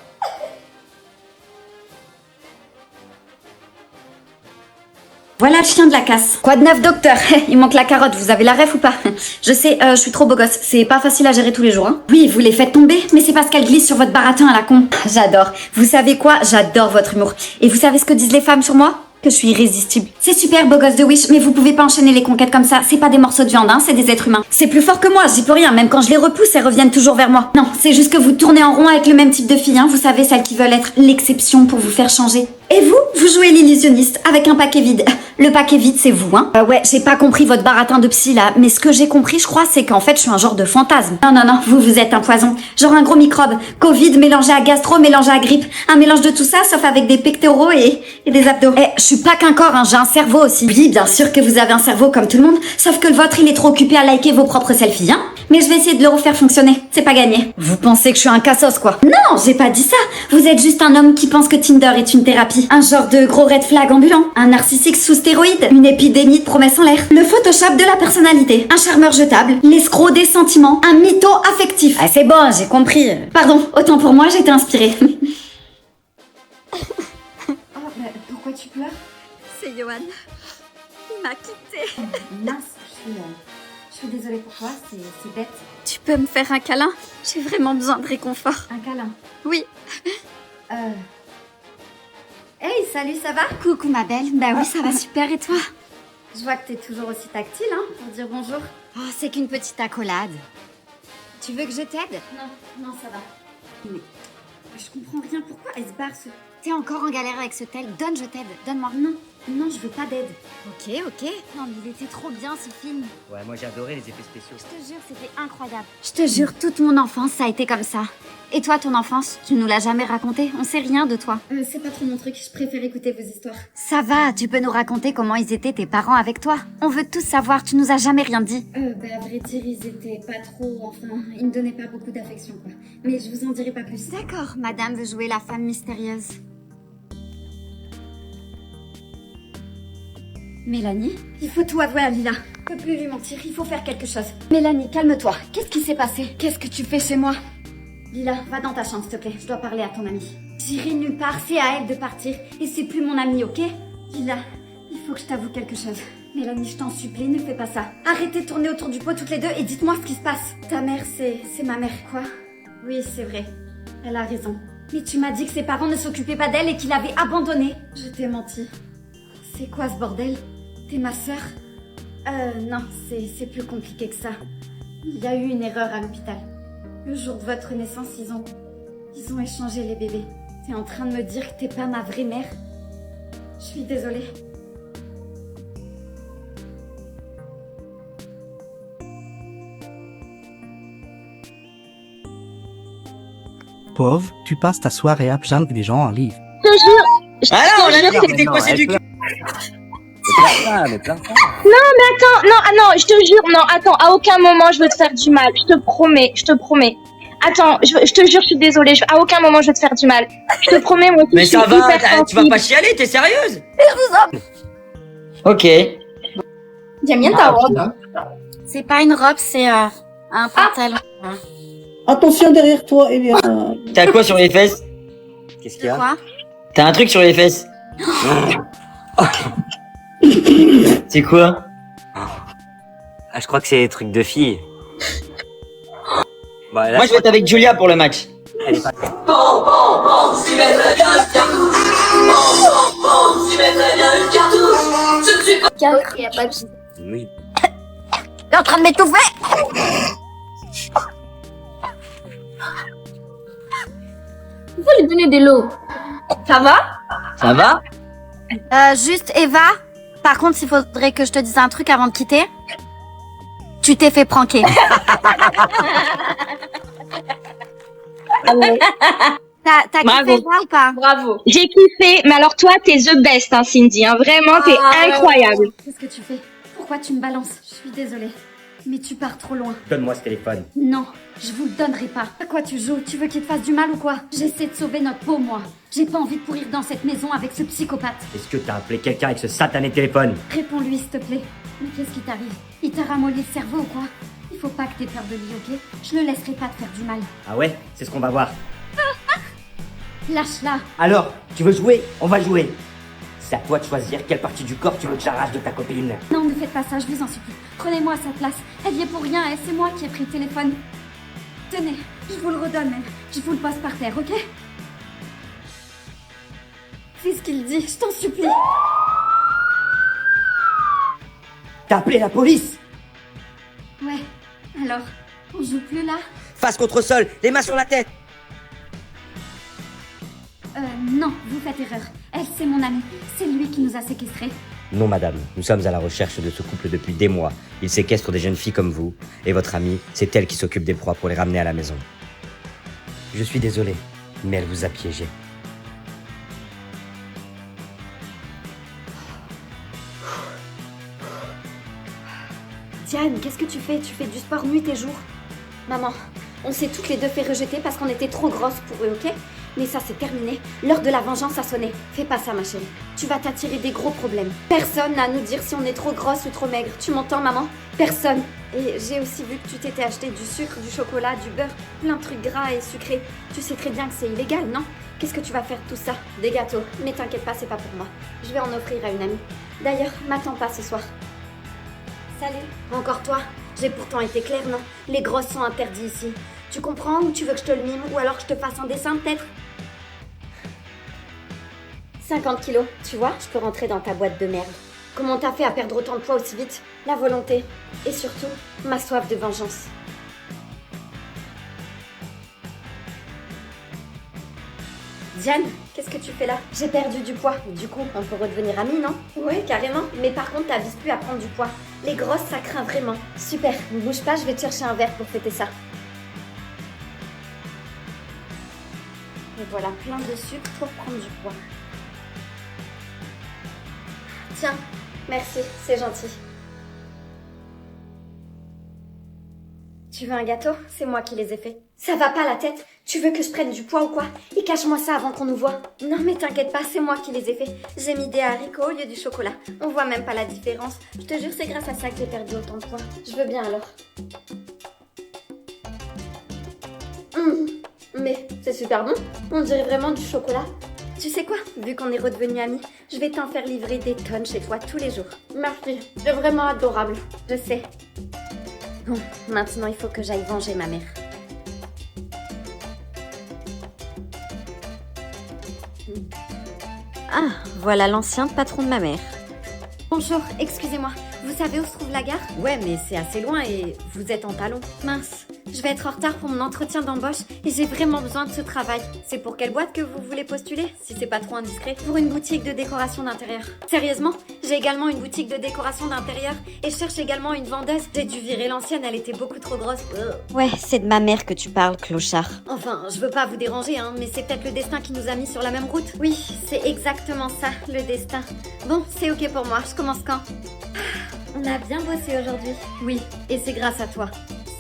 Voilà le chien de la casse. Quoi de neuf, docteur? Il manque la carotte, vous avez la ref ou pas? Je sais, je suis trop beau gosse, c'est pas facile à gérer tous les jours, hein. Oui, vous les faites tomber, mais c'est parce qu'elle glisse sur votre baratin à la con. J'adore. Vous savez quoi? J'adore votre humour. Et vous savez ce que disent les femmes sur moi? Que je suis irrésistible. C'est super, beau gosse de Wish, mais vous pouvez pas enchaîner les conquêtes comme ça. C'est pas des morceaux de viande, hein, c'est des êtres humains. C'est plus fort que moi, j'y peux rien. Même quand je les repousse, elles reviennent toujours vers moi. Non, c'est juste que vous tournez en rond avec le même type de filles, hein. Vous savez, celles qui veulent être l'exception pour vous faire changer. Et vous jouez l'illusionniste avec un paquet vide. Le paquet vide, c'est vous, hein. Ouais, j'ai pas compris votre baratin de psy, là. Mais ce que j'ai compris, je crois, c'est qu'en fait, je suis un genre de fantasme. Non, vous êtes un poison. Genre un gros microbe. Covid mélangé à gastro, mélangé à grippe. Un mélange de tout ça, sauf avec des pectoraux et des abdos. Je suis pas qu'un corps, hein, j'ai un cerveau aussi. Oui, bien sûr que vous avez un cerveau comme tout le monde, sauf que le vôtre, il est trop occupé à liker vos propres selfies, hein. Mais je vais essayer de le refaire fonctionner. C'est pas gagné. Vous pensez que je suis un cassos, quoi? Non, j'ai pas dit ça. Vous êtes juste un homme qui pense que Tinder est une thérapie. Un genre de gros red flag ambulant. Un narcissique sous stéroïdes. Une épidémie de promesses en l'air. Le Photoshop de la personnalité. Un charmeur jetable. L'escroc des sentiments. Un mytho affectif. Ah, c'est bon, j'ai compris. Pardon, autant pour moi, j'étais inspirée. Pourquoi tu pleures? C'est Johan. Il m'a quittée. Mince, je suis désolée pour toi, c'est bête. Tu peux me faire un câlin? J'ai vraiment besoin de réconfort. Un câlin? Oui. Hey, Salut, ça va? Coucou ma belle. Bah oui, ça va super et toi? Je vois que t'es toujours aussi tactile, hein, pour dire bonjour. Oh, c'est qu'une petite accolade. Tu veux que je t'aide? Non, ça va. Mais je comprends rien. Pourquoi elle se barre ce... T'es encore en galère avec ce tel. Donne, je t'aide. Donne-moi. Non, je veux pas d'aide. Ok. Non, mais il était trop bien ce film. Ouais, moi j'ai adoré les effets spéciaux. Je te jure, c'était incroyable. Je te jure, toute mon enfance, ça a été comme ça. Et toi, ton enfance, tu nous l'as jamais raconté? On sait rien de toi. C'est pas trop mon truc, je préfère écouter vos histoires. Ça va, tu peux nous raconter comment ils étaient tes parents avec toi? On veut tous savoir, tu nous as jamais rien dit. À vrai dire, ils étaient pas trop... Enfin, ils me donnaient pas beaucoup d'affection, quoi. Mais je vous en dirai pas plus. D'accord, madame veut jouer la femme mystérieuse. Mélanie, il faut tout avouer à Lila. Je peux plus lui mentir, il faut faire quelque chose. Mélanie, calme-toi. Qu'est-ce qui s'est passé? Qu'est-ce que tu fais chez moi? Lila, va dans ta chambre, s'il te plaît. Je dois parler à ton amie. J'irai nulle part, c'est à elle de partir. Et c'est plus mon amie, ok? Lila, il faut que je t'avoue quelque chose. Mélanie, je t'en supplie, ne fais pas ça. Arrêtez de tourner autour du pot toutes les deux et dites-moi ce qui se passe. Ta mère, c'est ma mère, quoi? Oui, c'est vrai. Elle a raison. Mais tu m'as dit que ses parents ne s'occupaient pas d'elle et qu'il l'avaient abandonnée. Je t'ai menti. C'est quoi ce bordel? T'es ma sœur? Non, c'est plus compliqué que ça. Il y a eu une erreur à l'hôpital. Le jour de votre naissance, ils ont échangé les bébés. T'es en train de me dire que t'es pas ma vraie mère? Je suis désolée. Pauvre, tu passes ta soirée à plaindre les gens en livre. Je te jure. Ah non, on a dit que t'étais Non, coincé du cul. mais attends, je te jure, non, attends, à aucun moment je veux te faire du mal, je te promets. Attends, je te jure, je suis désolée, à aucun moment je veux te faire du mal. Je te promets, moi aussi, Mais je suis ça va, hyper tu vas sensible. pas chialer, t'es sérieuse? Ok. J'aime bien ta robe. C'est pas une robe, c'est un pantalon. Attention derrière toi, Elia. T'as quoi sur les fesses? Qu'est-ce qu'il y a? Quoi? T'as un truc sur les fesses? C'est quoi? Ah, je crois que c'est des trucs de filles. Bah, là, Moi je vais être avec Julia pour le match. elle est pas... Oui. T'es en train de m'étouffer? Il faut lui donner de l'eau. Ça va? Ça va? Juste Eva, par contre, il faudrait que je te dise un truc avant de quitter. Tu t'es fait pranker. T'as Bravo. kiffé ça ou pas? Bravo. J'ai kiffé, mais alors toi, t'es the best, hein, Cindy, hein. Vraiment, t'es incroyable. Qu'est-ce que tu fais? Pourquoi tu me balances? Je suis désolée. Mais tu pars trop loin. Donne-moi ce téléphone. Non, je vous le donnerai pas. À quoi tu joues? Tu veux qu'il te fasse du mal ou quoi? J'essaie de sauver notre peau, moi. J'ai pas envie de pourrir dans cette maison avec ce psychopathe. Est-ce que t'as appelé quelqu'un avec ce satané téléphone? Réponds-lui, s'il te plaît. Mais qu'est-ce qui t'arrive? Il t'a ramolli le cerveau ou quoi? Il faut pas que t'aies peur de lui, ok? Je le laisserai pas te faire du mal. Ah ouais? C'est ce qu'on va voir. Lâche-la. Alors, tu veux jouer? On va jouer. C'est à toi de choisir quelle partie du corps tu veux que j'arrache de ta copine. Non, ne faites pas ça, je vous en supplie. Prenez-moi à sa place. Elle y est pour rien et c'est moi qui ai pris le téléphone. Tenez, je vous le redonne même. Je vous le pose par terre, ok? Fais ce qu'il dit, je t'en supplie. T'as appelé la police? Ouais, alors, on joue plus là? Face contre sol, les mains sur la tête. Non, vous faites erreur. Elle, c'est mon amie. C'est lui qui nous a séquestrés. Non, madame, nous sommes à la recherche de ce couple depuis des mois. Ils séquestrent des jeunes filles comme vous. Et votre amie, c'est elle qui s'occupe des proies pour les ramener à la maison. Je suis désolé, mais elle vous a piégé. Diane, qu'est-ce que tu fais? Tu fais du sport nuit et jour? Maman, on s'est toutes les deux fait rejeter parce qu'on était trop grosses pour eux, ok? Mais ça, c'est terminé. L'heure de la vengeance a sonné. Fais pas ça, ma chérie. Tu vas t'attirer des gros problèmes. Personne n'a à nous dire si on est trop grosse ou trop maigre. Tu m'entends, maman? Personne. Et j'ai aussi vu que tu t'étais acheté du sucre, du chocolat, du beurre, plein de trucs gras et sucrés. Tu sais très bien que c'est illégal, non? Qu'est-ce que tu vas faire de tout ça? Des gâteaux. Mais t'inquiète pas, c'est pas pour moi. Je vais en offrir à une amie. D'ailleurs, m'attends pas ce soir. Salut. Encore toi? J'ai pourtant été claire, non? Les grosses sont interdits ici. Tu comprends ou tu veux que je te le mime ou alors que je te fasse un dessin peut-être? 50 kilos, tu vois, je peux rentrer dans ta boîte de merde. Comment t'as fait à perdre autant de poids aussi vite? La volonté. Et surtout, ma soif de vengeance. Diane, qu'est-ce que tu fais là? J'ai perdu du poids. Du coup, on peut redevenir amis, non? Ouais, carrément. Mais par contre, t'avises plus à prendre du poids. Les grosses, ça craint vraiment. Super, ne bouge pas, je vais te chercher un verre pour fêter ça. Et voilà, plein de sucre pour prendre du poids. Tiens, merci, c'est gentil. Tu veux un gâteau? C'est moi qui les ai faits. Ça va pas la tête? Tu veux que je prenne du poids ou quoi? Et cache-moi ça avant qu'on nous voit. Non mais t'inquiète pas, c'est moi qui les ai faits. J'ai mis des haricots au lieu du chocolat. On voit même pas la différence. Je te jure, c'est grâce à ça que j'ai perdu autant de poids. Je veux bien alors. Mais c'est super bon. On dirait vraiment du chocolat. Tu sais quoi? Vu qu'on est redevenus amis, je vais t'en faire livrer des tonnes chez toi tous les jours. Merci, c'est vraiment adorable. Je sais. Bon, maintenant il faut que j'aille venger ma mère. Ah, voilà l'ancien patron de ma mère. Bonjour, excusez-moi, vous savez où se trouve la gare? Ouais, mais c'est assez loin et vous êtes en talons. Mince, je vais être en retard pour mon entretien d'embauche et j'ai vraiment besoin de ce travail. C'est pour quelle boîte que vous voulez postuler, si c'est pas trop indiscret? Pour une boutique de décoration d'intérieur. Sérieusement? J'ai également une boutique de décoration d'intérieur et je cherche également une vendeuse. J'ai dû virer l'ancienne, elle était beaucoup trop grosse. Ouais, c'est de ma mère que tu parles, clochard. Enfin, je veux pas vous déranger, hein, mais c'est peut-être le destin qui nous a mis sur la même route. Oui, c'est exactement ça, le destin. Bon, c'est ok pour moi, je commence quand? On a bien bossé aujourd'hui. Oui, et c'est grâce à toi.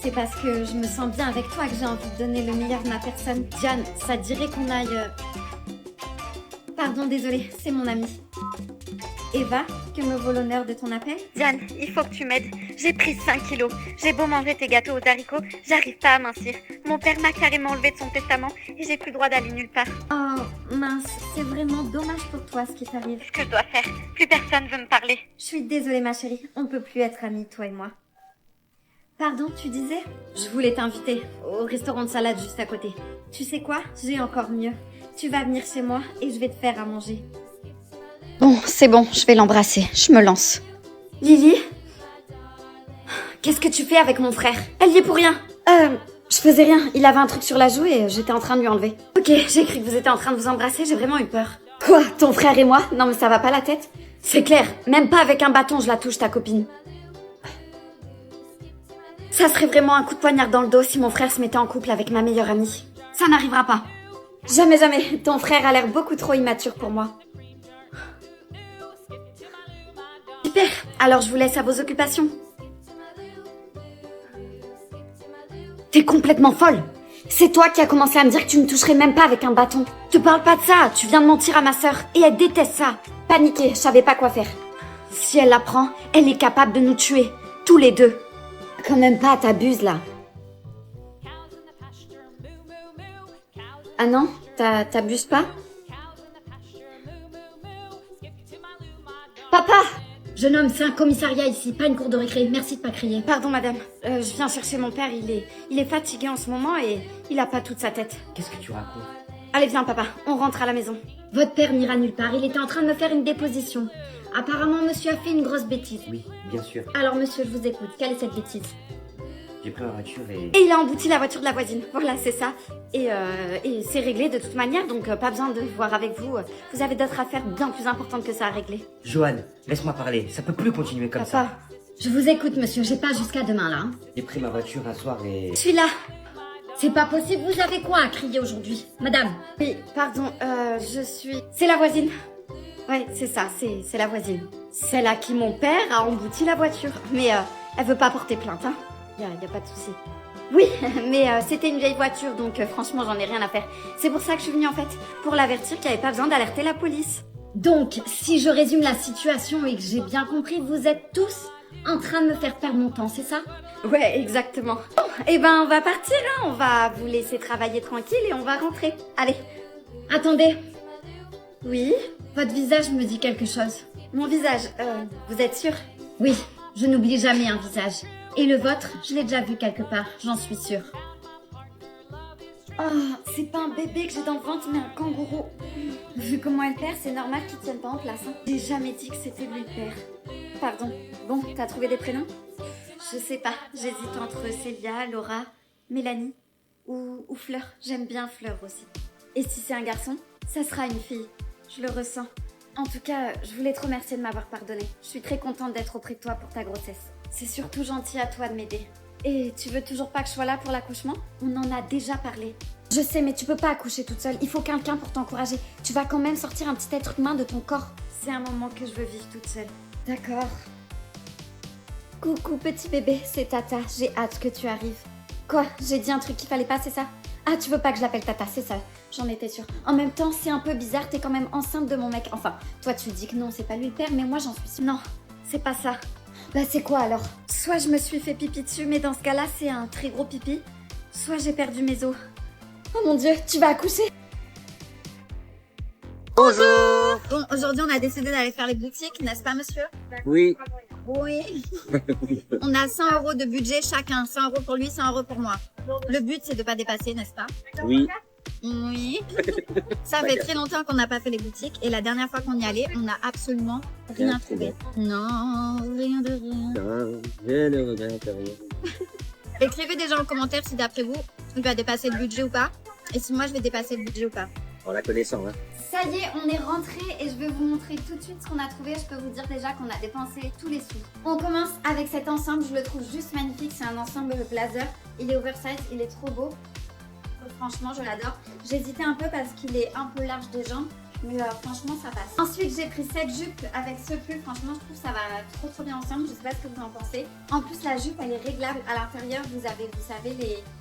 C'est parce que je me sens bien avec toi que j'ai envie de donner le meilleur de ma personne. Diane, ça dirait qu'on aille... Pardon, désolée, c'est mon amie. Eva, que me vaut l'honneur de ton appel? Diane, il faut que tu m'aides. J'ai pris 5 kilos. J'ai beau manger tes gâteaux aux haricots, j'arrive pas à mincir. Mon père m'a carrément enlevé de son testament et j'ai plus le droit d'aller nulle part. Oh, mince, c'est vraiment dommage pour toi ce qui t'arrive. Qu'est-ce que je dois faire? Plus personne veut me parler. Je suis désolée ma chérie, on peut plus être amis, toi et moi. Pardon, tu disais? Je voulais t'inviter au restaurant de salade juste à côté. Tu sais quoi? J'ai encore mieux. Tu vas venir chez moi et je vais te faire à manger. Bon, c'est bon, je vais l'embrasser. Je me lance. Lily? Qu'est-ce que tu fais avec mon frère? Elle y est pour rien. Je faisais rien. Il avait un truc sur la joue et j'étais en train de lui enlever. Ok, j'ai cru que vous étiez en train de vous embrasser, j'ai vraiment eu peur. Quoi? Ton frère et moi? Non mais ça va pas la tête? C'est clair, même pas avec un bâton je la touche ta copine. Ça serait vraiment un coup de poignard dans le dos si mon frère se mettait en couple avec ma meilleure amie. Ça n'arrivera pas. Jamais, jamais. Ton frère a l'air beaucoup trop immature pour moi. Super. Alors je vous laisse à vos occupations. T'es complètement folle. C'est toi qui as commencé à me dire que tu ne toucherais même pas avec un bâton. Te parle pas de ça. Tu viens de mentir à ma sœur. Et elle déteste ça. Paniquée, je savais pas quoi faire. Si elle l'apprend, elle est capable de nous tuer. Tous les deux. Quand même pas, t'abuses là. Ah non, t'abuses pas? Papa! Jeune homme, c'est un commissariat ici, pas une cour de récré. Merci de pas crier. Pardon madame, je viens chercher mon père, il est fatigué en ce moment et il a pas toute sa tête. Qu'est-ce que tu racontes? Allez viens papa, on rentre à la maison. Votre père n'ira nulle part, il était en train de me faire une déposition. Apparemment monsieur a fait une grosse bêtise. Oui, bien sûr. Alors monsieur, je vous écoute, quelle est cette bêtise? J'ai pris ma voiture et... Et il a embouti la voiture de la voisine, voilà c'est ça. Et c'est réglé de toute manière, donc pas besoin de voir avec vous. Vous avez d'autres affaires bien plus importantes que ça à régler. Joanne, laisse-moi parler, ça peut plus continuer comme ça. Papa, je vous écoute monsieur, j'ai pas jusqu'à demain là. J'ai pris ma voiture un soir et... Je suis là. C'est pas possible, vous avez quoi à crier aujourd'hui, madame? Oui, pardon, je suis... C'est la voisine. Ouais, c'est ça, c'est la voisine. Celle à qui mon père a embouti la voiture. Mais elle veut pas porter plainte, hein. Y a pas de souci. Oui, mais c'était une vieille voiture, donc franchement, j'en ai rien à faire. C'est pour ça que je suis venue en fait, pour l'avertir qu'il n'y avait pas besoin d'alerter la police. Donc, si je résume la situation et que j'ai bien compris, vous êtes tous en train de me faire perdre mon temps, c'est ça? Ouais, exactement. Bon, eh ben, on va partir, hein. On va vous laisser travailler tranquille et on va rentrer. Allez. Attendez. Oui? Votre visage me dit quelque chose. Mon visage, vous êtes sûr? Oui, je n'oublie jamais un visage. Et le vôtre, je l'ai déjà vu quelque part, j'en suis sûre. Oh, c'est pas un bébé que j'ai dans le ventre, mais un kangourou. Vu comment elle perd, c'est normal qu'il tienne pas en place. Hein. J'ai jamais dit que c'était lui le père. Pardon. Bon, t'as trouvé des prénoms? Je sais pas. J'hésite entre Célia, Laura, Mélanie ou Fleur. J'aime bien Fleur aussi. Et si c'est un garçon, ça sera une fille. Je le ressens. En tout cas, je voulais te remercier de m'avoir pardonné. Je suis très contente d'être auprès de toi pour ta grossesse. C'est surtout gentil à toi de m'aider. Et tu veux toujours pas que je sois là pour l'accouchement? On en a déjà parlé. Je sais, mais tu peux pas accoucher toute seule. Il faut quelqu'un pour t'encourager. Tu vas quand même sortir un petit être humain de ton corps. C'est un moment que je veux vivre toute seule. D'accord. Coucou petit bébé, c'est Tata. J'ai hâte que tu arrives. Quoi? J'ai dit un truc qu'il fallait pas, c'est ça? Ah, tu veux pas que je l'appelle Tata, c'est ça. J'en étais sûre. En même temps, c'est un peu bizarre, t'es quand même enceinte de mon mec. Enfin, toi tu dis que non, c'est pas lui le père, mais moi j'en suis sûre. Non, c'est pas ça. Bah c'est quoi alors? Soit je me suis fait pipi dessus, mais dans ce cas-là, c'est un très gros pipi. Soit j'ai perdu mes os. Oh mon Dieu, tu vas accoucher? Bonjour. Bon, aujourd'hui on a décidé d'aller faire les boutiques, n'est-ce pas monsieur? Oui. Oui. On a 100 € de budget chacun. 100 € pour lui, 100 € pour moi. Le but c'est de pas dépasser, n'est-ce pas? Oui. Oui. Ça fait très longtemps qu'on n'a pas fait les boutiques et la dernière fois qu'on y allait, on n'a absolument rien trouvé. Non, rien de rien. Non, je ne regrette rien. Écrivez déjà en commentaire si d'après vous, il va dépasser le budget ou pas. Et si moi je vais dépasser le budget ou pas. En la connaissant, hein. Ça y est, on est rentré et je vais vous montrer tout de suite ce qu'on a trouvé. Je peux vous dire déjà qu'on a dépensé tous les sous. On commence avec cet ensemble, je le trouve juste magnifique. C'est un ensemble blazer. Il est oversize, il est trop beau. Franchement, je l'adore. J'hésitais un peu parce qu'il est un peu large des jambes. Mais franchement, ça passe. Ensuite, j'ai pris cette jupe avec ce pull. Franchement, je trouve que ça va trop bien ensemble. Je sais pas ce que vous en pensez. En plus, la jupe, elle est réglable. À l'intérieur, vous avez, vous savez,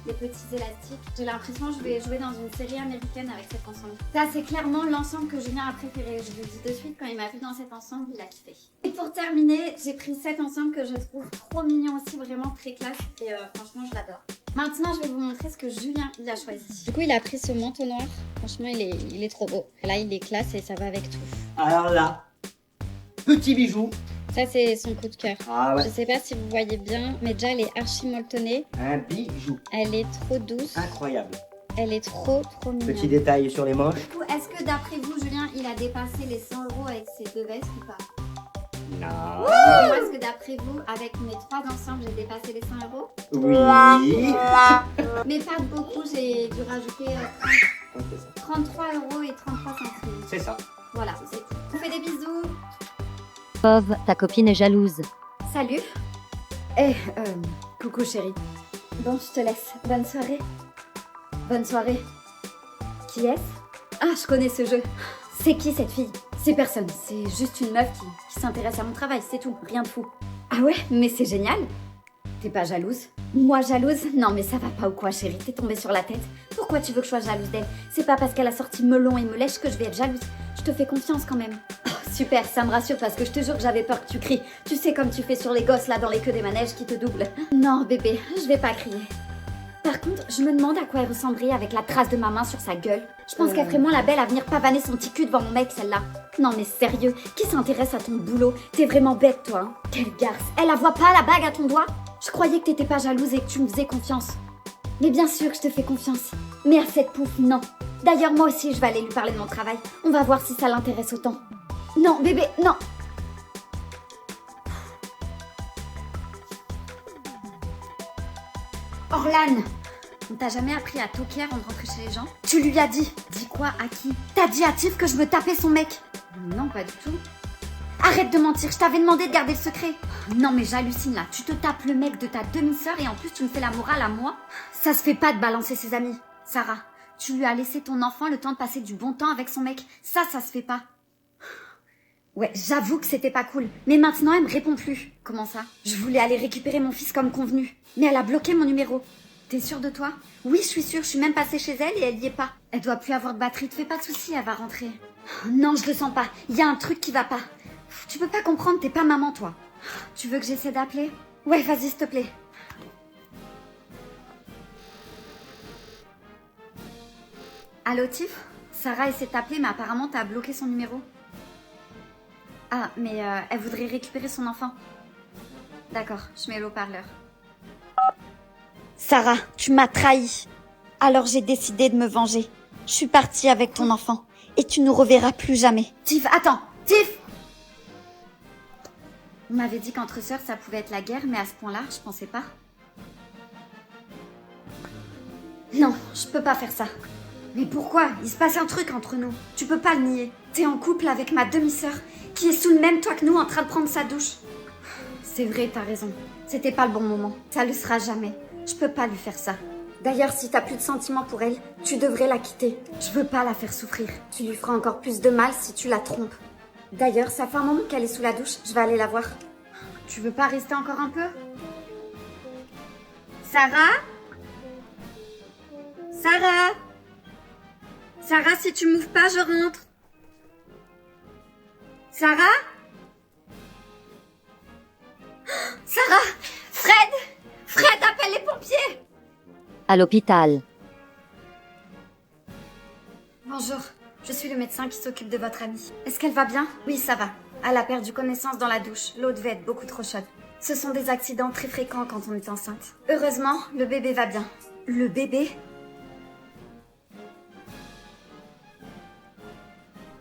les petits élastiques. J'ai l'impression que je vais jouer dans une série américaine avec cet ensemble. Ça, c'est clairement l'ensemble que Julien a préféré. Je vous le dis de suite, quand il m'a vu dans cet ensemble, il a kiffé. Et pour terminer, j'ai pris cet ensemble que je trouve trop mignon aussi, vraiment très classe. Et franchement, je l'adore. Maintenant, je vais vous montrer ce que Julien il a choisi. Du coup, il a pris ce manteau noir. Franchement, il est trop beau. Là, il est classe et ça va avec tout. Alors là, petit bijou. Ça, c'est son coup de cœur. Ah ouais. Je sais pas si vous voyez bien, mais déjà, elle est archi molletonnée. Un bijou. Elle est trop douce. Incroyable. Elle est trop mignonne. Petit détail sur les manches. Du coup, est-ce que d'après vous, Julien, il a dépassé les 100 € avec ses deux vestes ou pas? Non. Moi, est-ce que d'après vous, avec mes trois ensembles, j'ai dépassé les 100 €? Oui. Mais pas beaucoup, j'ai dû rajouter 33 € et 33 centimes. C'est ça. Voilà, c'est tout. On fait des bisous. Pauve, ta copine est jalouse. Salut. Coucou chérie. Bon, je te laisse. Bonne soirée. Bonne soirée. Qui est-ce? Ah, je connais ce jeu. C'est qui cette fille? C'est personne. C'est juste une meuf qui s'intéresse à mon travail, c'est tout. Rien de fou. Ah ouais? Mais c'est génial. T'es pas jalouse? Moi jalouse? Non mais ça va pas ou quoi chérie? T'es tombée sur la tête? Pourquoi tu veux que je sois jalouse d'elle? C'est pas parce qu'elle a sorti melon et me lèche que je vais être jalouse. Je te fais confiance quand même. Oh, super, ça me rassure parce que je te jure que j'avais peur que tu cries. Tu sais comme tu fais sur les gosses là dans les queues des manèges qui te doublent. Non bébé, je vais pas crier. Par contre, je me demande à quoi elle ressemblerait avec la trace de ma main sur sa gueule. Je pense qu'elle ferait moins la belle à venir pavaner son petit cul devant mon mec, celle-là. Non mais sérieux, qui s'intéresse à ton boulot? T'es vraiment bête, toi, hein? Quelle garce. Elle la voit pas, la bague à ton doigt? Je croyais que t'étais pas jalouse et que tu me faisais confiance. Mais bien sûr que je te fais confiance. Mais à cette pouffe, non. D'ailleurs, moi aussi, je vais aller lui parler de mon travail. On va voir si ça l'intéresse autant. Non, bébé, non. Orlan, on t'a jamais appris à toquer avant de rentrer chez les gens? Tu lui as dit. Dis quoi? À qui? T'as dit à Tiff que je me tapais son mec? Non, pas du tout. Arrête de mentir, je t'avais demandé de garder le secret. Non mais j'hallucine là, tu te tapes le mec de ta demi-sœur et en plus tu me fais la morale à moi? Ça se fait pas de balancer ses amis. Sarah, tu lui as laissé ton enfant le temps de passer du bon temps avec son mec. Ça se fait pas. Ouais, j'avoue que c'était pas cool. Mais maintenant, elle me répond plus. Comment ça? Je voulais aller récupérer mon fils comme convenu. Mais elle a bloqué mon numéro. T'es sûre de toi? Oui, je suis sûre. Je suis même passée chez elle et elle y est pas. Elle doit plus avoir de batterie. Te fais pas de soucis, elle va rentrer. Non, je le sens pas. Il y a un truc qui va pas. Tu peux pas comprendre, t'es pas maman, toi. Tu veux que j'essaie d'appeler? Ouais, vas-y, s'il te plaît. Allô, Tiff? Sarah essaie de t'appeler, mais apparemment, t'as bloqué son numéro. Ah, mais elle voudrait récupérer son enfant. D'accord, je mets le haut-parleur. Sarah, tu m'as trahi. Alors j'ai décidé de me venger. Je suis partie avec ton enfant. Et tu nous reverras plus jamais. Tiff, attends, Tiff! On m'avait dit qu'entre sœurs, ça pouvait être la guerre, mais à ce point-là, je pensais pas. Non, je peux pas faire ça. Mais pourquoi? Il se passe un truc entre nous. Tu peux pas le nier. T'es en couple avec ma demi-sœur, qui est sous le même toit que nous en train de prendre sa douche. C'est vrai, t'as raison. C'était pas le bon moment. Ça le sera jamais. Je peux pas lui faire ça. D'ailleurs, si t'as plus de sentiments pour elle, tu devrais la quitter. Je veux pas la faire souffrir. Tu lui feras encore plus de mal si tu la trompes. D'ailleurs, ça fait un moment qu'elle est sous la douche. Je vais aller la voir. Tu veux pas rester encore un peu? Sarah? Sarah? Sarah, si tu m'ouvres pas, je rentre. Sarah? Sarah! Fred! Fred, appelle les pompiers! À l'hôpital. Bonjour, je suis le médecin qui s'occupe de votre amie. Est-ce qu'elle va bien? Oui, ça va. Elle a perdu connaissance dans la douche. L'eau devait être beaucoup trop chaude. Ce sont des accidents très fréquents quand on est enceinte. Heureusement, le bébé va bien. Le bébé?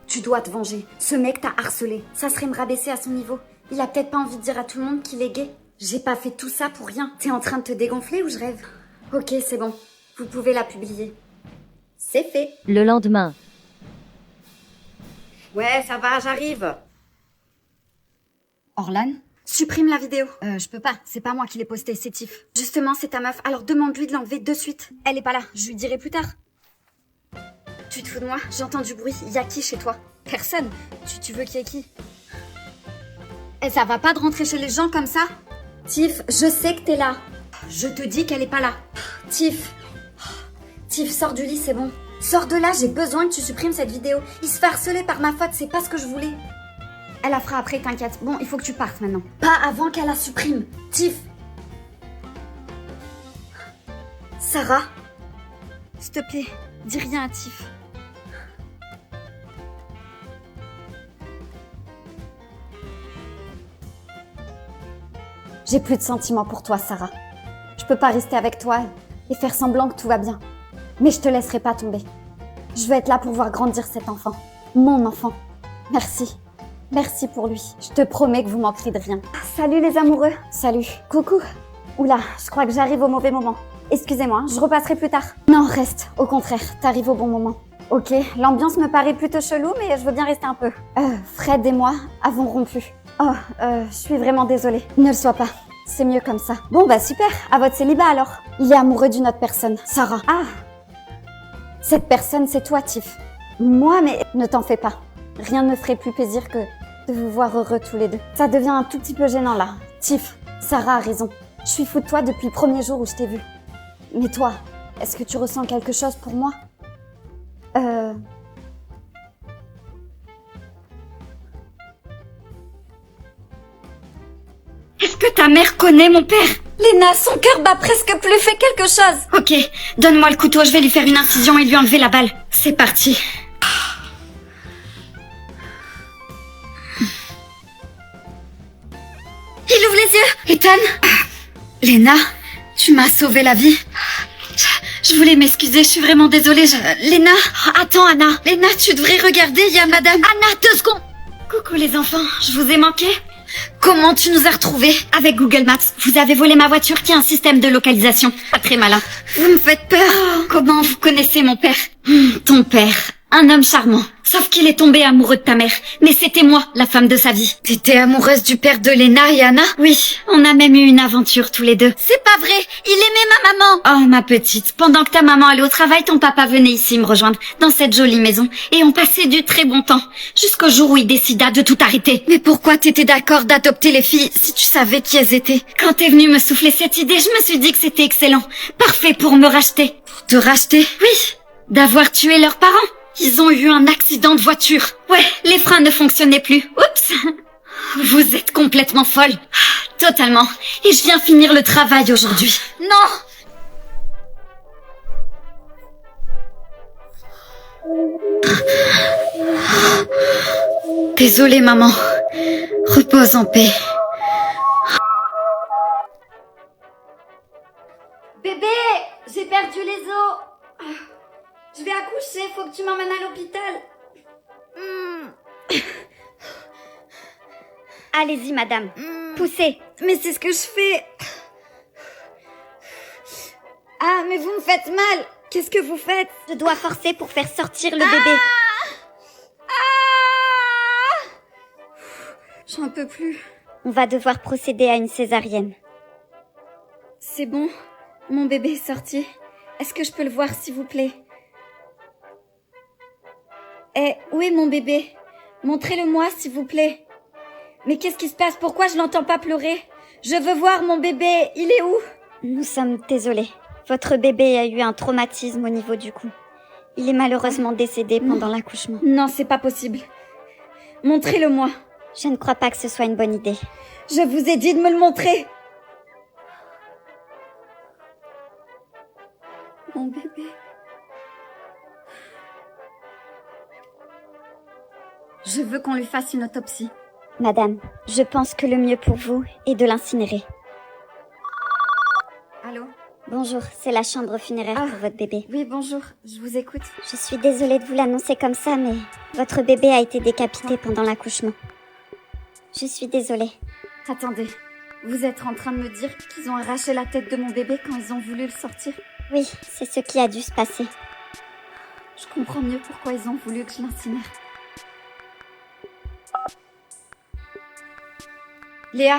Tu dois te venger. Ce mec t'a harcelé. Ça serait me rabaisser à son niveau. Il a peut-être pas envie de dire à tout le monde qu'il est gay. J'ai pas fait tout ça pour rien. T'es en train de te dégonfler ou je rêve? Ok, c'est bon. Vous pouvez la publier. C'est fait. Le lendemain. Ouais, ça va, j'arrive. Orlan? Supprime la vidéo. Je peux pas. C'est pas moi qui l'ai postée, c'est Tiff. Justement, c'est ta meuf. Alors demande-lui de l'enlever de suite. Elle est pas là. Je lui dirai plus tard. Tu te fous de moi? J'entends du bruit. Y a qui chez toi? Personne. Tu veux qu'il y ait qui? Et ça va pas de rentrer chez les gens comme ça? Tiff, je sais que t'es là. Je te dis qu'elle est pas là. Tiff. Tiff, sors du lit, c'est bon. Sors de là, j'ai besoin que tu supprimes cette vidéo. Il se fait harceler par ma faute, c'est pas ce que je voulais. Elle la fera après, t'inquiète. Bon, il faut que tu partes maintenant. Pas avant qu'elle la supprime. Tiff. Sarah. S'il te plaît, dis rien à Tiff. J'ai plus de sentiments pour toi, Sarah. Je peux pas rester avec toi et faire semblant que tout va bien. Mais je te laisserai pas tomber. Je veux être là pour voir grandir cet enfant. Mon enfant. Merci. Merci pour lui. Je te promets que vous manquerez de rien. Salut les amoureux. Salut. Coucou. Oula, je crois que j'arrive au mauvais moment. Excusez-moi, je repasserai plus tard. Non, reste. Au contraire, t'arrives au bon moment. Ok, l'ambiance me paraît plutôt chelou, mais je veux bien rester un peu. Fred et moi avons rompu. Oh, je suis vraiment désolée. Ne le sois pas. C'est mieux comme ça. Bon, bah super. À votre célibat alors. Il est amoureux d'une autre personne. Sarah. Ah. Cette personne, c'est toi, Tiff. Moi, mais ne t'en fais pas. Rien ne me ferait plus plaisir que de vous voir heureux tous les deux. Ça devient un tout petit peu gênant là. Tiff, Sarah a raison. Je suis fou de toi depuis le premier jour où je t'ai vu. Mais toi, est-ce que tu ressens quelque chose pour moi? Est-ce que ta mère connaît mon père? Léna, son cœur bat presque plus, fais quelque chose. Ok, donne-moi le couteau, je vais lui faire une incision et lui enlever la balle. C'est parti. Il ouvre les yeux. Ethan? Léna, tu m'as sauvé la vie. Je voulais m'excuser, je suis vraiment désolée. Léna, attends Anna. Léna, tu devrais regarder, il y a madame... Anna, 2 secondes. Coucou les enfants, je vous ai manqué. Comment tu nous as retrouvés? Avec Google Maps. Vous avez volé ma voiture qui a un système de localisation. Pas très malin. Vous me faites peur. Comment vous connaissez mon père? Ton père. Un homme charmant. Sauf qu'il est tombé amoureux de ta mère. Mais c'était moi, la femme de sa vie. T'étais amoureuse du père de Léna et Anna? Oui, on a même eu une aventure tous les deux. C'est pas vrai, il aimait ma maman. Oh ma petite, pendant que ta maman allait au travail, ton papa venait ici me rejoindre, dans cette jolie maison. Et on passait du très bon temps. Jusqu'au jour où il décida de tout arrêter. Mais pourquoi t'étais d'accord d'adopter les filles si tu savais qui elles étaient? Quand t'es venu me souffler cette idée, je me suis dit que c'était excellent. Parfait pour me racheter. Pour te racheter? Oui, d'avoir tué leurs parents. Ils ont eu un accident de voiture. Ouais, les freins ne fonctionnaient plus. Oups. Vous êtes complètement folle. Totalement. Et je viens finir le travail aujourd'hui. Non! Désolée, maman. Repose en paix. Bébé, j'ai perdu les os. m'emmènes à l'hôpital. Allez-y, madame. Poussez. Mais c'est ce que je fais. Ah, mais vous me faites mal. Qu'est-ce que vous faites? Je dois forcer pour faire sortir le bébé. J'en peux plus. On va devoir procéder à une césarienne. C'est bon. Mon bébé est sorti. Est-ce que je peux le voir, s'il vous plaît? Eh, où est mon bébé? Montrez-le-moi, s'il vous plaît. Mais qu'est-ce qui se passe? Pourquoi je l'entends pas pleurer? Je veux voir mon bébé. Il est où? Nous sommes désolés. Votre bébé a eu un traumatisme au niveau du cou. Il est malheureusement décédé pendant l'accouchement. Non, c'est pas possible. Montrez-le-moi. Je ne crois pas que ce soit une bonne idée. Je vous ai dit de me le montrer. Mon bébé. Je veux qu'on lui fasse une autopsie. Madame, je pense que le mieux pour vous est de l'incinérer. Allô? Bonjour, c'est la chambre funéraire pour votre bébé. Oui, bonjour, je vous écoute. Je suis désolée de vous l'annoncer comme ça, mais votre bébé a été décapité pendant l'accouchement. Je suis désolée. Attendez, vous êtes en train de me dire qu'ils ont arraché la tête de mon bébé quand ils ont voulu le sortir? Oui, c'est ce qui a dû se passer. Je comprends mieux pourquoi ils ont voulu que je l'incinère. Léa,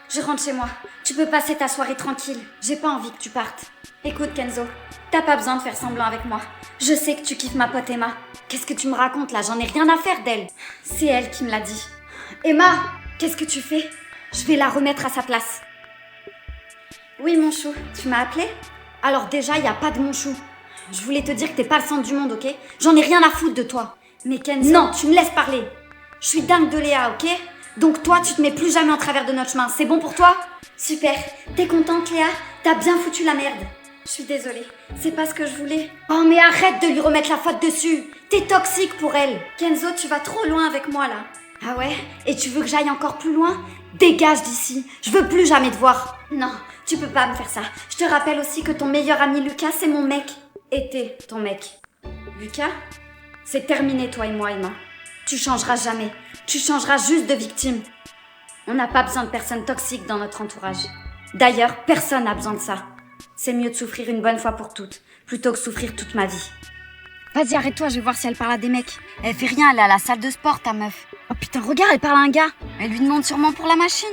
je rentre chez moi. Tu peux passer ta soirée tranquille. J'ai pas envie que tu partes. Écoute, Kenzo, t'as pas besoin de faire semblant avec moi. Je sais que tu kiffes ma pote Emma. Qu'est-ce que tu me racontes là? J'en ai rien à faire d'elle. C'est elle qui me l'a dit. Emma, qu'est-ce que tu fais? Je vais la remettre à sa place. Oui, mon chou, tu m'as appelé? Alors déjà, y a pas de mon chou. Je voulais te dire que t'es pas le centre du monde, ok? J'en ai rien à foutre de toi. Mais Kenzo... Non, tu me laisses parler. Je suis dingue de Léa, ok? Donc toi, tu te mets plus jamais en travers de notre chemin. C'est bon pour toi? Super. T'es contente, Léa? T'as bien foutu la merde. Je suis désolée. C'est pas ce que je voulais. Oh, mais arrête de lui remettre la faute dessus. T'es toxique pour elle. Kenzo, tu vas trop loin avec moi, là. Ah ouais? Et tu veux que j'aille encore plus loin? Dégage d'ici. Je veux plus jamais te voir. Non, tu peux pas me faire ça. Je te rappelle aussi que ton meilleur ami Lucas, c'est mon mec. Était ton mec. Lucas? C'est terminé, toi et moi, Emma. Tu changeras jamais. Tu changeras juste de victime. On n'a pas besoin de personnes toxiques dans notre entourage. D'ailleurs, personne n'a besoin de ça. C'est mieux de souffrir une bonne fois pour toutes, plutôt que souffrir toute ma vie. Vas-y, arrête-toi, je vais voir si elle parle à des mecs. Elle fait rien, elle est à la salle de sport, ta meuf. Oh putain, regarde, elle parle à un gars. Elle lui demande sûrement pour la machine.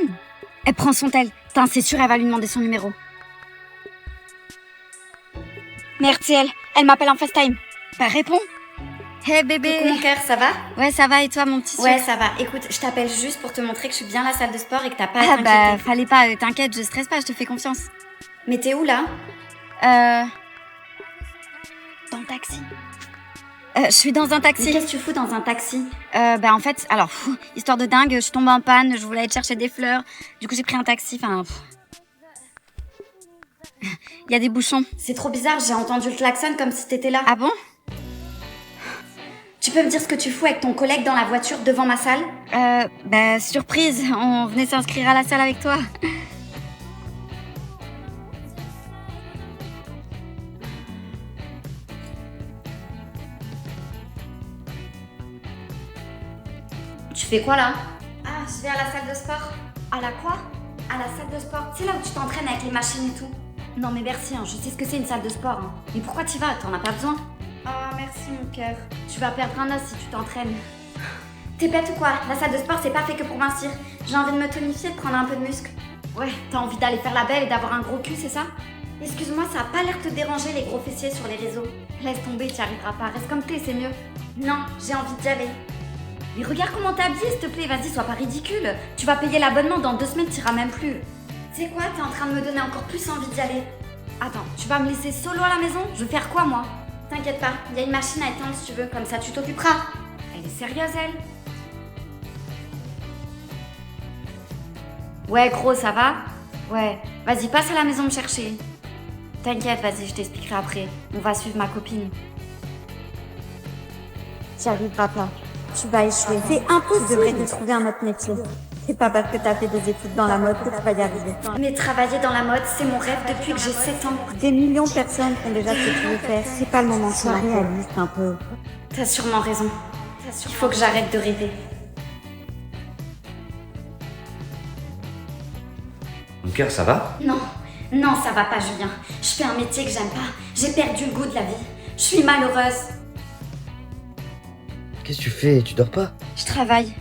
Elle prend son tel. Putain, c'est sûr, elle va lui demander son numéro. Merde, c'est elle. Elle m'appelle en FaceTime. Bah, réponds. Hey bébé. Coucou mon cœur, ça va? Ouais, ça va, et toi, mon petit sucre? Ouais, ça va. Écoute, je t'appelle juste pour te montrer que je suis bien à la salle de sport et que t'as pas à Ah t'inquiéter. bah, fallait pas, t'inquiète, je stresse pas, je te fais confiance. Mais t'es où là? Dans le taxi. Je suis dans un taxi. Mais qu'est-ce que tu fous dans un taxi? Bah en fait, alors, histoire de dingue, je suis tombée en panne, je voulais aller te chercher des fleurs, du coup j'ai pris un taxi, enfin... Il y a des bouchons. C'est trop bizarre, j'ai entendu le klaxon comme si t'étais là. Ah bon? Tu peux me dire ce que tu fous avec ton collègue dans la voiture devant ma salle? Bah surprise, on venait s'inscrire à la salle avec toi. Tu fais quoi là? Ah, je vais à la salle de sport. À la quoi? À la salle de sport. C'est là où tu t'entraînes avec les machines et tout. Non mais merci, hein, je sais ce que c'est une salle de sport. Hein. Mais pourquoi t'y vas? T'en as pas besoin? Ah, merci mon cœur. Tu vas perdre un os si tu t'entraînes. T'es bête ou quoi? La salle de sport c'est pas fait que pour mincir. J'ai envie de me tonifier, de prendre un peu de muscle. Ouais, t'as envie d'aller faire la belle et d'avoir un gros cul, c'est ça? Excuse-moi, ça a pas l'air de te déranger les gros fessiers sur les réseaux. Laisse tomber, t'y arriveras pas. Reste comme t'es, c'est mieux. Non, j'ai envie d'y aller. Mais regarde comment t'es habillée, s'il te plaît, vas-y, sois pas ridicule. Tu vas payer l'abonnement, dans 2 semaines, t'iras même plus. Tu sais quoi, t'es en train de me donner encore plus envie d'y aller. Attends, tu vas me laisser solo à la maison? Je veux faire quoi, moi? T'inquiète pas, il y a une machine à éteindre si tu veux, comme ça tu t'occuperas. Elle est sérieuse, elle? Ouais, gros, ça va? Ouais, vas-y, passe à la maison me chercher. T'inquiète, vas-y, je t'expliquerai après. On va suivre ma copine. T'y arriveras pas. Tu vas échouer. C'est impossible de trouver un autre métier. C'est pas parce que t'as fait des études dans la mode que tu vas y arriver. Mais travailler dans la mode, c'est mon rêve depuis que j'ai 7 ans. Des millions de personnes font déjà ce que tu veux faire. C'est pas le moment, sois réaliste un peu. T'as sûrement raison. Il faut que j'arrête de rêver. Mon cœur, ça va? Non, non, ça va pas, Julien. Je fais un métier que j'aime pas. J'ai perdu le goût de la vie. Je suis malheureuse. Qu'est-ce que tu fais? Tu dors pas? Je travaille.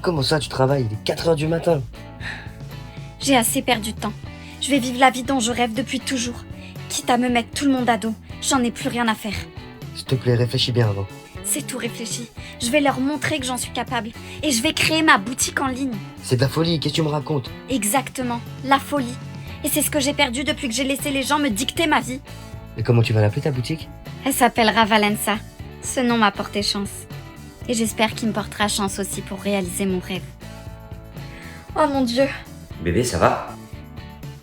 Comment ça, tu travailles? Il est 4h du matin. J'ai assez perdu de temps. Je vais vivre la vie dont je rêve depuis toujours. Quitte à me mettre tout le monde à dos, j'en ai plus rien à faire. S'il te plaît, réfléchis bien avant. C'est tout réfléchi. Je vais leur montrer que j'en suis capable. Et je vais créer ma boutique en ligne. C'est de la folie, qu'est-ce que tu me racontes? Exactement, la folie. Et c'est ce que j'ai perdu depuis que j'ai laissé les gens me dicter ma vie. Et comment tu vas l'appeler ta boutique? Elle s'appellera Valença. Ce nom m'a porté chance. Et j'espère qu'il me portera chance aussi pour réaliser mon rêve. Oh mon Dieu! Bébé, ça va?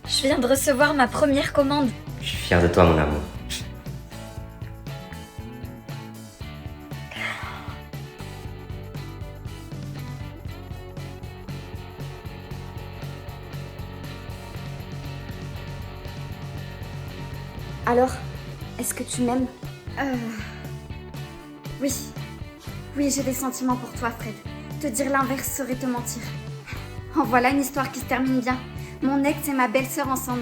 Je viens de recevoir ma première commande. Je suis fier de toi, mon amour. Alors, est-ce que tu m'aimes? Oui. Oui, j'ai des sentiments pour toi, Fred. Te dire l'inverse serait te mentir. En voilà une histoire qui se termine bien. Mon ex et ma belle-sœur ensemble.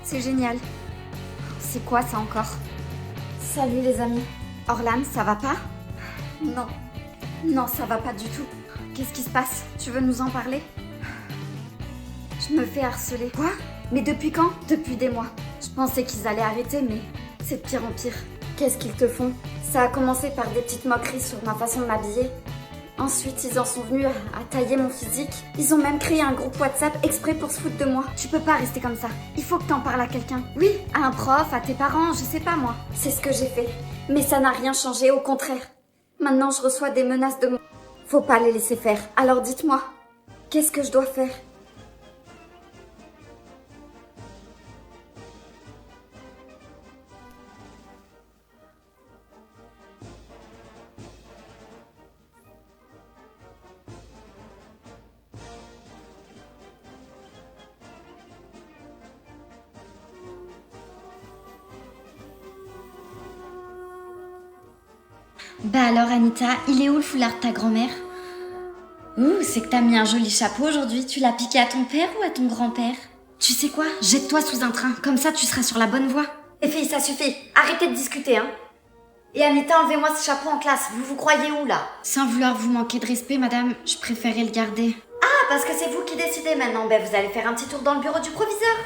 C'est génial. C'est quoi ça encore? Salut les amis. Orlan, ça va pas? Non. Non, ça va pas du tout. Qu'est-ce qui se passe? Tu veux nous en parler? Je me fais harceler. Quoi? Mais depuis quand? Depuis des mois. Je pensais qu'ils allaient arrêter, mais c'est de pire en pire. Qu'est-ce qu'ils te font? Ça a commencé par des petites moqueries sur ma façon de m'habiller. Ensuite, ils en sont venus à tailler mon physique. Ils ont même créé un groupe WhatsApp exprès pour se foutre de moi. Tu peux pas rester comme ça. Il faut que t'en parles à quelqu'un. Oui, à un prof, à tes parents, je sais pas moi. C'est ce que j'ai fait. Mais ça n'a rien changé, au contraire. Maintenant, je reçois des menaces de mort. Faut pas les laisser faire. Alors dites-moi, qu'est-ce que je dois faire? Bah alors Anita, il est où le foulard de ta grand-mère? Ouh, c'est que t'as mis un joli chapeau aujourd'hui. Tu l'as piqué à ton père ou à ton grand-père? Tu sais quoi? Jette-toi sous un train, comme ça tu seras sur la bonne voie. Les filles, ça suffit. Arrêtez de discuter, hein. Et Anita, enlevez-moi ce chapeau en classe. Vous croyez où, là? Sans vouloir vous manquer de respect, madame, je préférais le garder. Ah, parce que c'est vous qui décidez maintenant. Ben, vous allez faire un petit tour dans le bureau du proviseur.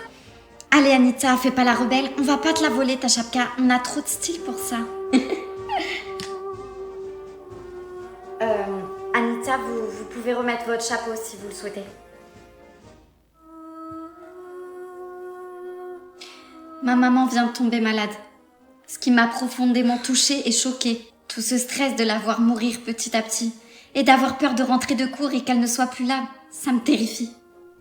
Allez Anita, fais pas la rebelle. On va pas te la voler, ta chapka. On a trop de style pour ça. Anita, vous pouvez remettre votre chapeau si vous le souhaitez. Ma maman vient de tomber malade. Ce qui m'a profondément touchée et choquée. Tout ce stress de la voir mourir petit à petit. Et d'avoir peur de rentrer de cours et qu'elle ne soit plus là, ça me terrifie.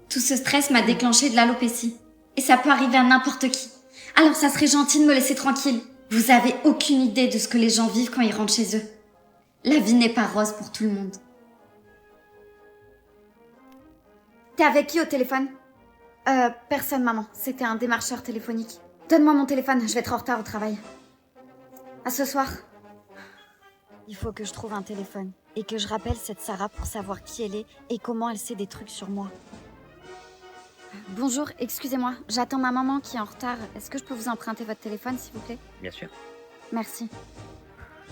Tout ce stress m'a déclenché de l'alopécie. Et ça peut arriver à n'importe qui. Alors ça serait gentil de me laisser tranquille. Vous avez aucune idée de ce que les gens vivent quand ils rentrent chez eux. La vie n'est pas rose pour tout le monde. T'es avec qui au téléphone? Personne, maman. C'était un démarcheur téléphonique. Donne-moi mon téléphone, je vais être en retard au travail. À ce soir. Il faut que je trouve un téléphone. Et que je rappelle cette Sarah pour savoir qui elle est et comment elle sait des trucs sur moi. Bonjour, excusez-moi. J'attends ma maman qui est en retard. Est-ce que je peux vous emprunter votre téléphone, s'il vous plaît? Bien sûr. Merci.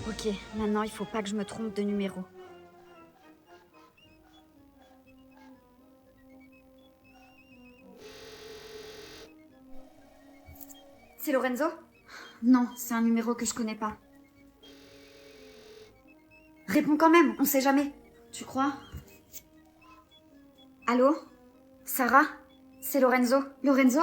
Ok, maintenant il faut pas que je me trompe de numéro. C'est Lorenzo? Non, c'est un numéro que je connais pas. Réponds quand même, on sait jamais. Tu crois? Allô? Sarah? C'est Lorenzo. Lorenzo?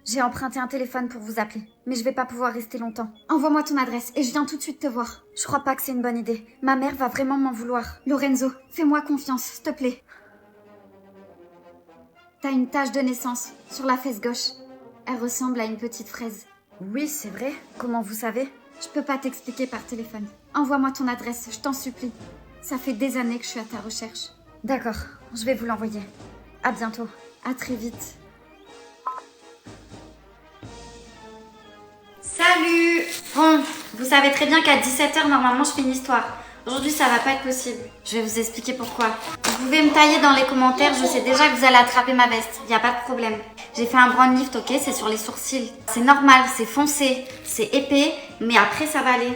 J'ai emprunté un téléphone pour vous appeler, mais je vais pas pouvoir rester longtemps. Envoie-moi ton adresse et je viens tout de suite te voir. Je crois pas que c'est une bonne idée. Ma mère va vraiment m'en vouloir. Lorenzo, fais-moi confiance, s'il te plaît. T'as une tache de naissance sur la fesse gauche. Elle ressemble à une petite fraise. Oui, c'est vrai. Comment vous savez? Je peux pas t'expliquer par téléphone. Envoie-moi ton adresse, je t'en supplie. Ça fait des années que je suis à ta recherche. D'accord, je vais vous l'envoyer. À bientôt. À très vite. Salut! Bon, vous savez très bien qu'à 17h, normalement, je fais une histoire. Aujourd'hui, ça va pas être possible. Je vais vous expliquer pourquoi. Vous pouvez me tailler dans les commentaires, je sais déjà que vous allez attraper ma veste. Y a pas de problème. J'ai fait un brown lift, ok? C'est sur les sourcils. C'est normal, c'est foncé, c'est épais, mais après, ça va aller.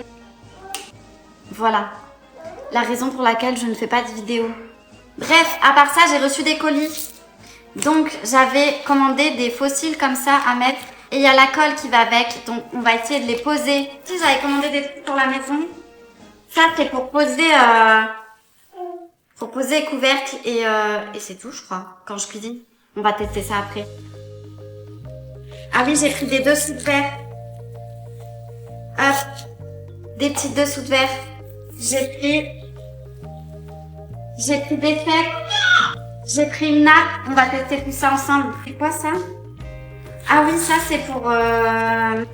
Voilà. La raison pour laquelle je ne fais pas de vidéo. Bref, à part ça, j'ai reçu des colis. Donc, j'avais commandé des faux cils comme ça à mettre. Et il y a la colle qui va avec, donc on va essayer de les poser. Si j'avais commandé des trucs pour la maison, ça c'est pour poser couvercle et c'est tout je crois, quand je cuisine. On va tester ça après. Ah oui, j'ai pris des dessous de verre. Hop, des petits dessous de verre. J'ai pris des fèves. J'ai pris une nappe, on va tester tout ça ensemble. C'est quoi ça? Ah oui, ça c'est pour... Je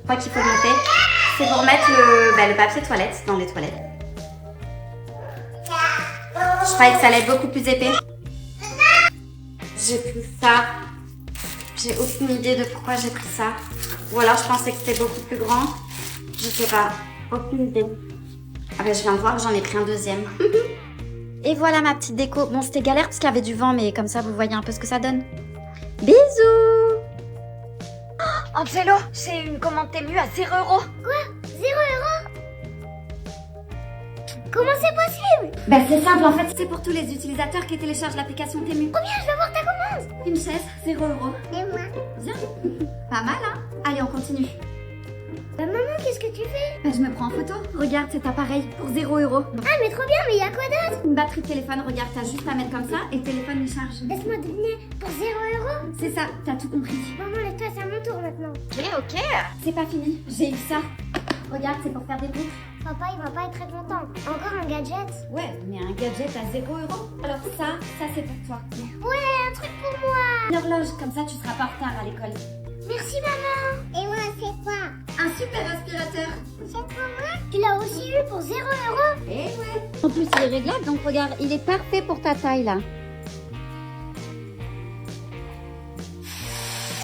crois qu'il faut monter. C'est pour mettre le papier toilette dans les toilettes. Je croyais que ça allait être beaucoup plus épais. J'ai pris ça. J'ai aucune idée de pourquoi j'ai pris ça. Ou alors je pensais que c'était beaucoup plus grand. Je sais pas. Aucune idée. Ah ben je viens de voir que j'en ai pris un deuxième. Et voilà ma petite déco. Bon, c'était galère parce qu'il y avait du vent, mais comme ça vous voyez un peu ce que ça donne. Bisous! Oh, Angelo, j'ai une commande Temu à 0 €. Quoi? 0 €? Comment c'est possible? Bah c'est simple, en fait c'est pour tous les utilisateurs qui téléchargent l'application Temu. Combien je vais voir ta commande? Une chaise, 0 €. Et moi? Bien. Pas mal hein? Allez on continue. Bah maman, qu'est-ce que tu fais? Bah je me prends en photo. Regarde cet appareil pour 0 €. Ah mais trop bien, mais y a quoi d'autre? Une batterie de téléphone, regarde, t'as juste à mettre comme ça et le téléphone il charge. Laisse-moi deviner, pour 0 €? C'est ça, t'as tout compris. Maman, laisse-toi, c'est à mon tour maintenant. Ok. C'est pas fini, j'ai eu ça. Regarde, c'est pour faire des boucles. Papa, il va pas être très content. Encore un gadget? Ouais, mais un gadget à 0 €. Alors ça c'est pour toi. Ouais, un truc pour moi. Une horloge, comme ça tu seras pas en retard à l'école. Merci maman. Et moi, c'est quoi? Un super aspirateur. C'est pour moi? Tu l'as aussi eu pour 0 €? Eh ouais. En plus il est réglable, donc regarde, il est parfait pour ta taille là.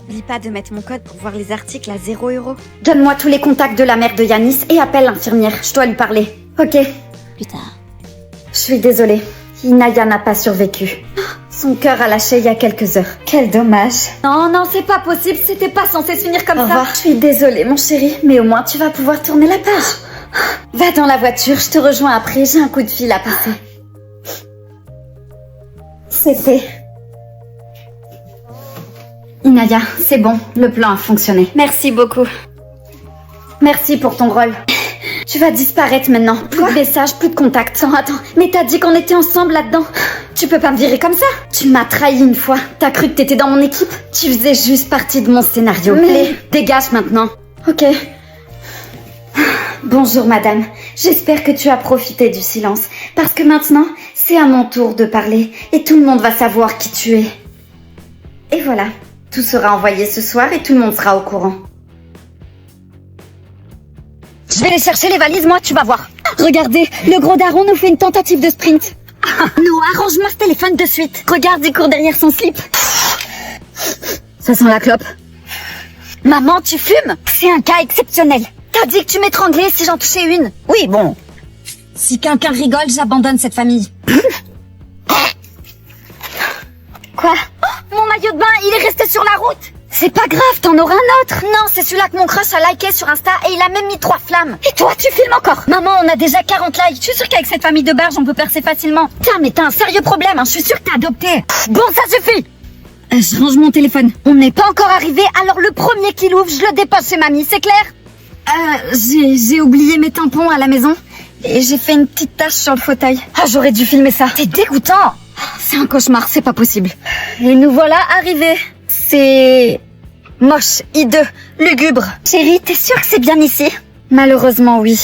N'oublie pas de mettre mon code pour voir les articles à 0 €. Donne-moi tous les contacts de la mère de Yanis et appelle l'infirmière. Je dois lui parler. Ok. Plus tard. Je suis désolée. Inaya n'a pas survécu. Son cœur a lâché il y a quelques heures. Quel dommage. Non, non, c'est pas possible. C'était pas censé se finir comme ça. Je suis désolée, mon chéri. Mais au moins, tu vas pouvoir tourner la page. Va dans la voiture. Je te rejoins après. J'ai un coup de fil à passer. C'était... Inaya, c'est bon. Le plan a fonctionné. Merci beaucoup. Merci pour ton rôle. Tu vas disparaître maintenant. Plus de messages, plus de contacts. Attends, mais t'as dit qu'on était ensemble là-dedans. Tu peux pas me virer comme ça. Tu m'as trahi une fois. T'as cru que t'étais dans mon équipe. Tu faisais juste partie de mon scénario. Mais dégage maintenant. Ok. Bonjour madame. J'espère que tu as profité du silence. Parce que maintenant, c'est à mon tour de parler. Et tout le monde va savoir qui tu es. Et voilà. Tout sera envoyé ce soir et tout le monde sera au courant. Je vais aller chercher les valises, moi, tu vas voir. Regardez, le gros daron nous fait une tentative de sprint. Noah, arrange-moi ce téléphone de suite. Regarde, il court derrière son slip. Ça sent la clope. Maman, tu fumes? C'est un cas exceptionnel. T'as dit que tu m'étranglais si j'en touchais une. Oui, bon. Si quelqu'un rigole, j'abandonne cette famille. Quoi? Oh, mon maillot de bain, il est resté sur la route. C'est pas grave, t'en auras un autre. Non, c'est celui-là que mon crush a liké sur Insta et il a même mis 3 flammes. Et toi, tu filmes encore? Maman, on a déjà 40 likes. Je suis sûre qu'avec cette famille de berges, on peut percer facilement. Tiens, mais t'as un sérieux problème, hein. Je suis sûre que t'as adopté. Bon, ça suffit. Je range mon téléphone. On n'est pas encore arrivé, alors le premier qui l'ouvre, je le dépose chez mamie, c'est clair? J'ai oublié mes tampons à la maison. Et j'ai fait une petite tache sur le fauteuil. Ah, j'aurais dû filmer ça. C'est dégoûtant. C'est un cauchemar, c'est pas possible. Et nous voilà arrivés. C'est... moche, hideux, lugubre. Chérie, t'es sûre que c'est bien ici? Malheureusement, oui.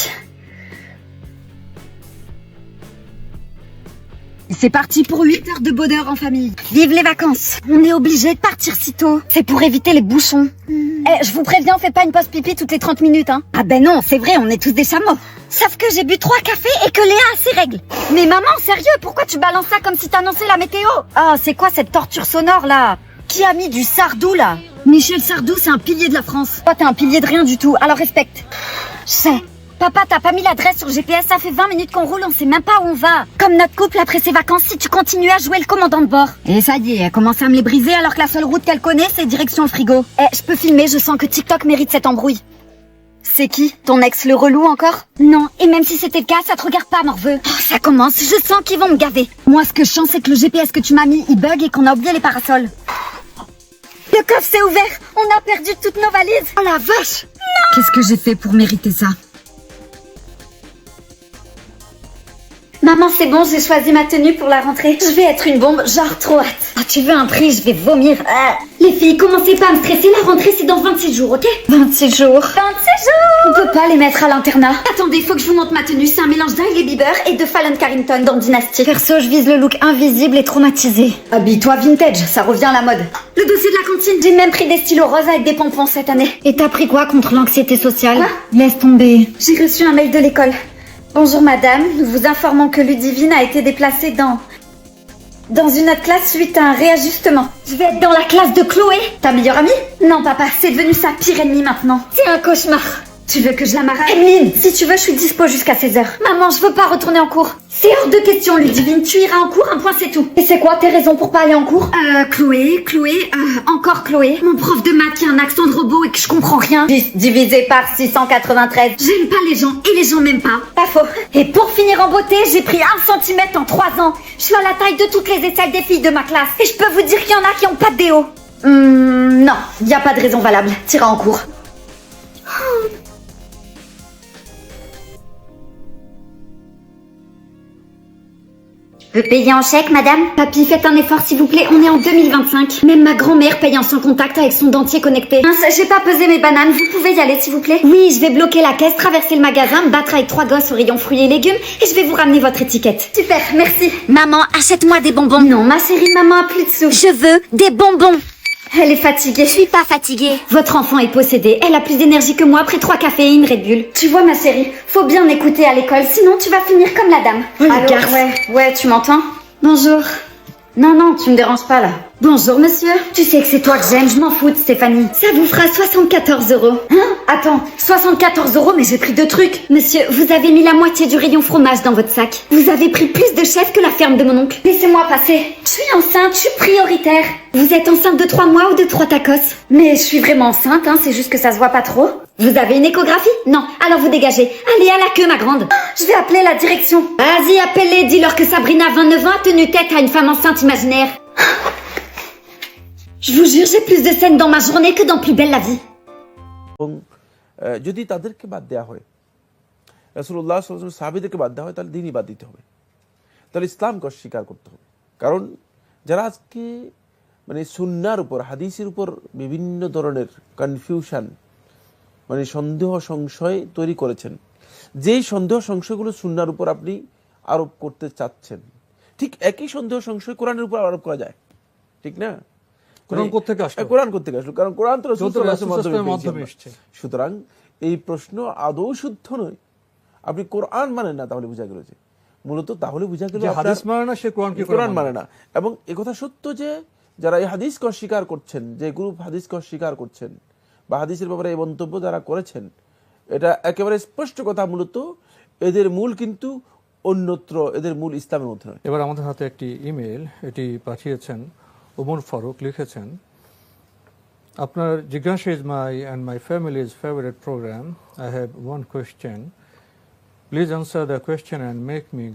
C'est parti pour 8 heures de bonheur en famille. Vive les vacances. On est obligé de partir si tôt. C'est pour éviter les bouchons. Je vous préviens, on fait pas une pause pipi toutes les 30 minutes, hein. Ah ben non, c'est vrai, on est tous des chameaux. Sauf que j'ai bu 3 cafés et que Léa a ses règles. Mais maman, sérieux, pourquoi tu balances ça comme si t'annonçais la météo? Ah, c'est quoi cette torture sonore là? Qui a mis du Sardou là? Michel Sardou, c'est un pilier de la France. Toi, t'es un pilier de rien du tout, alors respecte. Je sais. Papa, t'as pas mis l'adresse sur GPS, ça fait 20 minutes qu'on roule, on sait même pas où on va. Comme notre couple après ses vacances, si tu continues à jouer le commandant de bord. Et ça y est, elle commence à me les briser alors que la seule route qu'elle connaît, c'est direction le frigo. Je peux filmer, je sens que TikTok mérite cette embrouille. C'est qui? Ton ex le relou encore? Non, et même si c'était le cas, ça te regarde pas, morveux. Oh, ça commence, je sens qu'ils vont me gaver. Moi, ce que je sens, c'est que le GPS que tu m'as mis, il bug et qu'on a oublié les parasols. Le coffre s'est ouvert, on a perdu toutes nos valises. Oh la vache! Non! Qu'est-ce que j'ai fait pour mériter ça? Maman, c'est bon, j'ai choisi ma tenue pour la rentrée. Je vais être une bombe, genre trop hâte. Ah, tu veux un prix? Je vais vomir. Les filles, commencez pas à me stresser, la rentrée c'est dans 26 jours, ok? 26 jours. 26 jours! On peut pas les mettre à l'internat. Attendez, faut que je vous montre ma tenue, c'est un mélange d'Hailey Bieber et de Fallon Carrington dans Dynasty. Perso, je vise le look invisible et traumatisé. Habille-toi vintage, ça revient à la mode. Le dossier de la cantine, j'ai même pris des stylos roses avec des pompons cette année. Et t'as pris quoi contre l'anxiété sociale? Quoi? Laisse tomber. J'ai reçu un mail de l'école. Bonjour madame, nous vous informons que Ludivine a été déplacée dans une autre classe suite à un réajustement. Je vais être dans la classe de Chloé. Ta meilleure amie? Non papa, c'est devenu sa pire ennemie maintenant. C'est un cauchemar. Tu veux que je la marie? Emeline, si tu veux, je suis dispo jusqu'à 16h. Maman, je veux pas retourner en cours. C'est hors de question, Ludivine. Tu iras en cours, un point, c'est tout. Et c'est quoi tes raisons pour pas aller en cours? Chloé, encore Chloé. Mon prof de maths qui a un accent de robot et que je comprends rien. 10 divisé par 693. J'aime pas les gens et les gens m'aiment pas. Pas faux. Et pour finir en beauté, j'ai pris 1 cm en 3 ans. Je suis à la taille de toutes les aisselles des filles de ma classe. Et je peux vous dire qu'il y en a qui ont pas de déo. Non, y a pas de raison valable. T'iras en cours. Veux payer en chèque, madame? Papy, faites un effort s'il vous plaît, on est en 2025. Même ma grand-mère paye en sans contact avec son dentier connecté. Mince, j'ai pas pesé mes bananes, vous pouvez y aller s'il vous plaît? Oui, je vais bloquer la caisse, traverser le magasin, me battre avec 3 gosses au rayon fruits et légumes et je vais vous ramener votre étiquette. Super, merci. Maman, achète-moi des bonbons. Non, ma chérie, maman a plus de sous. Je veux des bonbons. Elle est fatiguée. Je suis pas fatiguée. Votre enfant est possédée. Elle a plus d'énergie que moi après 3 cafés et une Red Bull. Tu vois ma chérie, faut bien écouter à l'école, sinon tu vas finir comme la dame. Oh, allô, ouais, tu m'entends? Bonjour. Non, tu me déranges pas là. Bonjour monsieur. Tu sais que c'est toi que j'aime, je m'en fous de Stéphanie. Ça vous fera 74 €. Hein? Attends, 74 €, mais j'ai pris 2 trucs. Monsieur, vous avez mis la moitié du rayon fromage dans votre sac. Vous avez pris plus de chefs que la ferme de mon oncle. Laissez-moi passer. Je suis enceinte, je suis prioritaire. Vous êtes enceinte de 3 mois ou de 3 tacos? Mais je suis vraiment enceinte, hein, c'est juste que ça se voit pas trop. Vous avez une échographie? Non, alors vous dégagez. Allez à la queue, ma grande. Je vais appeler la direction. Vas-y, appelez, dis-leur que Sabrina, 29 ans, a tenu tête à une femme enceinte imaginaire. Je vous jure, j'ai plus de scènes dans ma journée que dans Plus belle la vie. যদি তাদেরকে বাদ দেওয়া হয়, রাসূলুল্লাহ সাল্লাল্লাহু আলাইহি ওয়াসাল্লাম সাহাবীদেরকে বাদ দেওয়া হয়, তাহলে দ্বীনই বাদ দিতে হবে, তাহলে ইসলামকে অস্বীকার করতে হবে। কারণ যারা আজকে মানে সুন্নাহর উপর, হাদিসের উপর বিভিন্ন ধরনের কনফিউশন, মানে সন্দেহ সংশয় তৈরি করেছেন, যেই সন্দেহ সংশয়গুলো সুন্নাহর উপর আপনি আরোপ করতে চাচ্ছেন, ঠিক একই সন্দেহ সংশয় কোরআনের উপর আরোপ করা যায়, ঠিক না? কোরআন কোত্থেকে আসলো? কারণ কোরআন তো রাসূল সাল্লাল্লাহু আলাইহি ওয়াসাল্লামের মাধ্যমে এসেছে। সুতরাং এই প্রশ্ন আদৌ শুদ্ধ নয়। আপনি কোরআন মানেন না, তাহলে বোঝা গেল যে মূলত তাহলে বোঝা গেল হাদিস মানে না, সে কোরআন মানে না। এবং একথা সত্য যে যারা এই হাদিসকে অস্বীকার করছেন, যে গ্রুপ হাদিসকে অস্বীকার করছেন বা হাদিসের ব্যাপারে এই মন্তব্য যারা করেছেন, এটা একেবারে স্পষ্ট কথা, মূলত এদের মূল কিন্তু অন্যত্র, এদের মূল ইসলামের মধ্যে নয়। এবার আমাদের হাতে একটি ইমেল, এটি পাঠিয়েছেন ওমর ফারুক। লিখেছেন, আপনার জিজ্ঞাসা is my and my family's favourite programme. I have one question, please answer the question and make me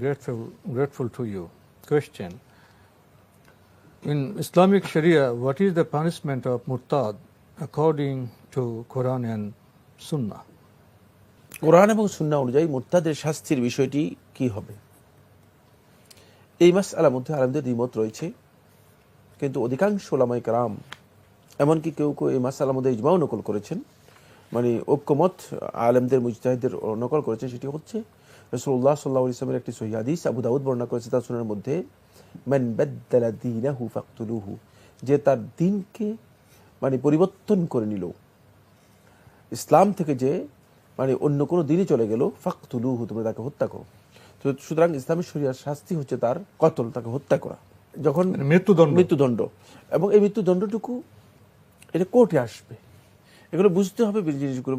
grateful to you. Question: in Islamic Sharia, what is the punishment of murtad according to Quran and Sunnah? কোরআন এবং সুন্নাহ অনুযায়ী মুরতাদের শাস্তির বিষয়টি কি হবে, এই মাসআলার মধ্যে আলেমদের দ্বিমত রয়েছে। কিন্তু অধিকাংশ উলামায়ে কেরাম, এমনকি কেউ কেউ এই মাসআলার মধ্যে ইজমাও নকল করেছেন, মানে ঐক্যমত আলেমদের মুজতাহিদদের নকল করেছেন। সেটি হচ্ছে রাসূলুল্লাহ সাল্লাল্লাহু আলাইহি ওয়াসাল্লামের একটি সহিহ হাদিস, আবু দাউদ বর্ণনা করেছে তার সুনানের মধ্যে, মান বাদ্দালা দীনাহু ফাকতুলুহু, যে তার দিনকে মানে পরিবর্তন করে নিল, ইসলাম থেকে যে মানে অন্য কোনো দিনই চলে গেল, ফাকতুলুহু, তোমরা তাকে হত্যা করো। তো সুতরাং ইসলামের শরিয়ার শাস্তি হচ্ছে তার কতল, তাকে হত্যা করা, যখন মৃত্যুদণ্ড। এবং এই মৃত্যুদণ্ডটুকু এটা কোর্টে আসবে, এগুলো বুঝতে হবে জিনিসগুলো।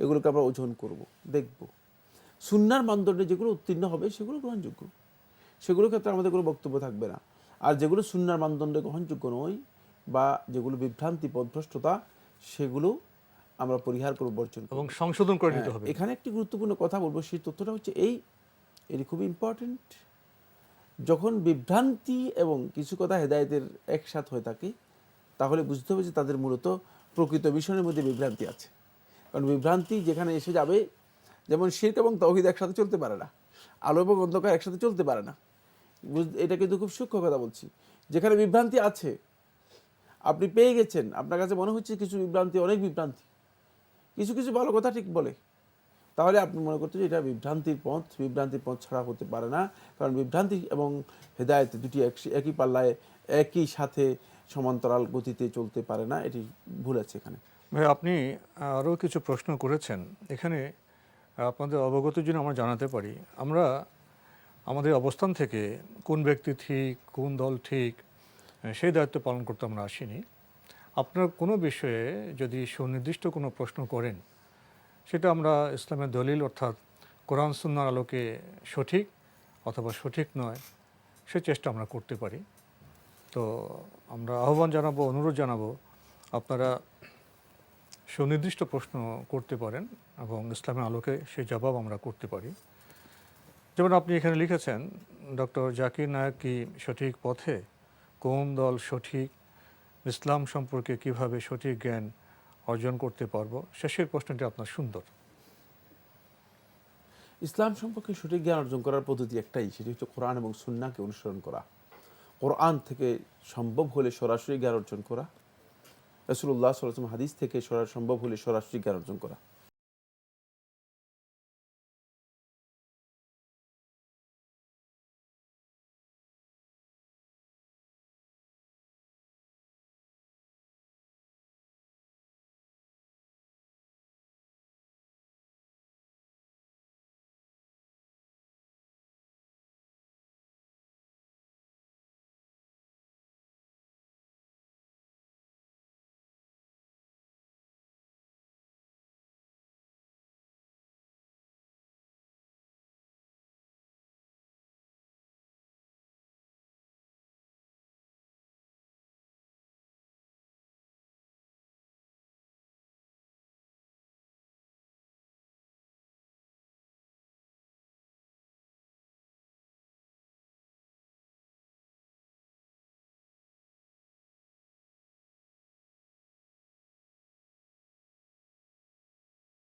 এগুলোকে আমরা ওজন করব, দেখব সুন্নাহর মানদণ্ডে যেগুলো উত্তীর্ণ হবে সেগুলো গ্রহণযোগ্য, সেগুলোর ক্ষেত্রে আমাদের কোনো বক্তব্য থাকবে না। আর যেগুলো সুন্নাহর মানদণ্ডে গ্রহণযোগ্য নয় বা যেগুলো বিভ্রান্তি পথভ্রষ্টতা, সেগুলো আমরা পরিহার করব, বর্জন করব এবং সংশোধন করে নিতে হবে। এখানে একটি গুরুত্বপূর্ণ কথা বলবো, সেই তথ্যটা হচ্ছে এটি খুব ইম্পর্টেন্ট। যখন বিভ্রান্তি এবং কিছু কথা হেদায়েতের একসাথে হয়ে থাকে, তাহলে বুঝতে হবে যে তাদের মূলত প্রকৃত বিষয়ের মধ্যে বিভ্রান্তি আছে। কারণ বিভ্রান্তি যেখানে এসে যাবে, যেমন শিরক এবং তাওহীদ একসাথে চলতে পারে না, আলো এবং অন্ধকার একসাথে চলতে পারে না। এটা কিন্তু খুব সূক্ষ্ম কথা বলছি। যেখানে বিভ্রান্তি আছে, আপনি পেয়ে গেছেন, আপনার কাছে মনে হচ্ছে কিছু বিভ্রান্তি, অনেক বিভ্রান্তি, কিছু কিছু ভালো কথা ঠিক বলে, তাহলে আপনি মনে করতে যে এটা বিভ্রান্তির পথ ছাড়া হতে পারে না। কারণ বিভ্রান্তি এবং হেদায়েত দুটি একই পাল্লায় একই সাথে সমান্তরাল গতিতে চলতে পারে না, এটি ভুল আছে এখানে। ভাই, আপনি আরও কিছু প্রশ্ন করেছেন, এখানে আপনাদের অবগতির জন্য আমরা জানাতে পারি, আমরা আমাদের অবস্থান থেকে কোন ব্যক্তি ঠিক, কোন দল ঠিক, সেই দায়িত্ব পালন করতে আমরা আসিনি। আপনার কোনো বিষয়ে যদি সুনির্দিষ্ট কোনো প্রশ্ন করেন, সেটা আমরা ইসলামের দলিল অর্থাৎ কোরআন সুন্নাহর আলোকে সঠিক অথবা সঠিক নয়, সে চেষ্টা আমরা করতে পারি। তো আমরা আহ্বান জানাবো, অনুরোধ জানাবো, আপনারা সুনির্দিষ্ট প্রশ্ন করতে পারেন এবং ইসলামের আলোকে সেই জবাব আমরা করতে পারি। যেমন আপনি এখানে লিখেছেন, ডক্টর জাকির নায়েক কি সঠিক পথে, কোন দল সঠিক, ইসলাম সম্পর্কে কিভাবে সঠিক জ্ঞান অর্জন করতে পারবো। শেষের প্রশ্নটি আপনার সুন্দর। ইসলাম সম্পর্কে সঠিক জ্ঞান অর্জন করার পদ্ধতি একটাই, সেটি হচ্ছে কোরআন এবং সুন্নাহকে অনুসরণ করা। কোরআন থেকে সম্ভব হলে সরাসরি জ্ঞান অর্জন করা, রাসূলুল্লাহ সাল্লাল্লাহু আলাইহি ওয়াসাল্লাম হাদিস থেকে সম্ভব হলে সরাসরি জ্ঞান অর্জন করা।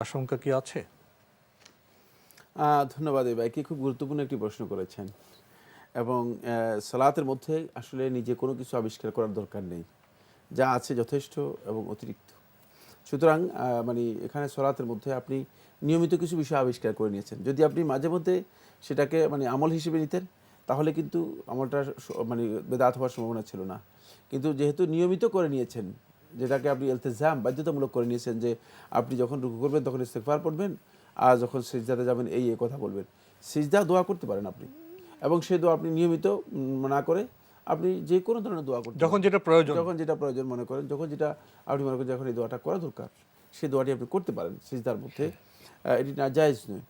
আশঙ্কা কি আছে? ধন্যবাদ এই ভাইকে, খুব গুরুত্বপূর্ণ একটি প্রশ্ন করেছেন। এবং সালাতের মধ্যে আসলে নিজে কোনো কিছু আবিষ্কার করার দরকার নেই, যা আছে যথেষ্ট এবং অতিরিক্ত। সুতরাং মানে এখানে সালাতের মধ্যে আপনি নিয়মিত কিছু বিষয় আবিষ্কার করে নিয়েছেন। যদি আপনি মাঝে মধ্যে সেটাকে মানে আমল হিসেবে নিতেন, তাহলে কিন্তু আমলটা মানে বেদাত হওয়ার সম্ভাবনা ছিল না। কিন্তু যেহেতু নিয়মিত করে নিয়েছেন, যেটাকে আপনি ইলতিজাম বাধ্যতামূলক করে নিয়েছেন, যে আপনি যখন রুকু করবেন তখন ইস্তেগফার পড়বেন, আর যখন সিজদাতে যাবেন এই কথা বলবেন। সিজদা দোয়া করতে পারেন আপনি, এবং সেই দোয়া আপনি নিয়মিত না করে আপনি যে কোনো ধরনের দোয়া করতে যখন যেটা প্রয়োজন, যখন যেটা প্রয়োজন মনে করেন, যখন যেটা আপনি মনে করেন যখন এই দোয়াটা করা দরকার সেই দোয়াটি আপনি করতে পারেন সিজদার মধ্যে। এটি নাজায়েজ নয়,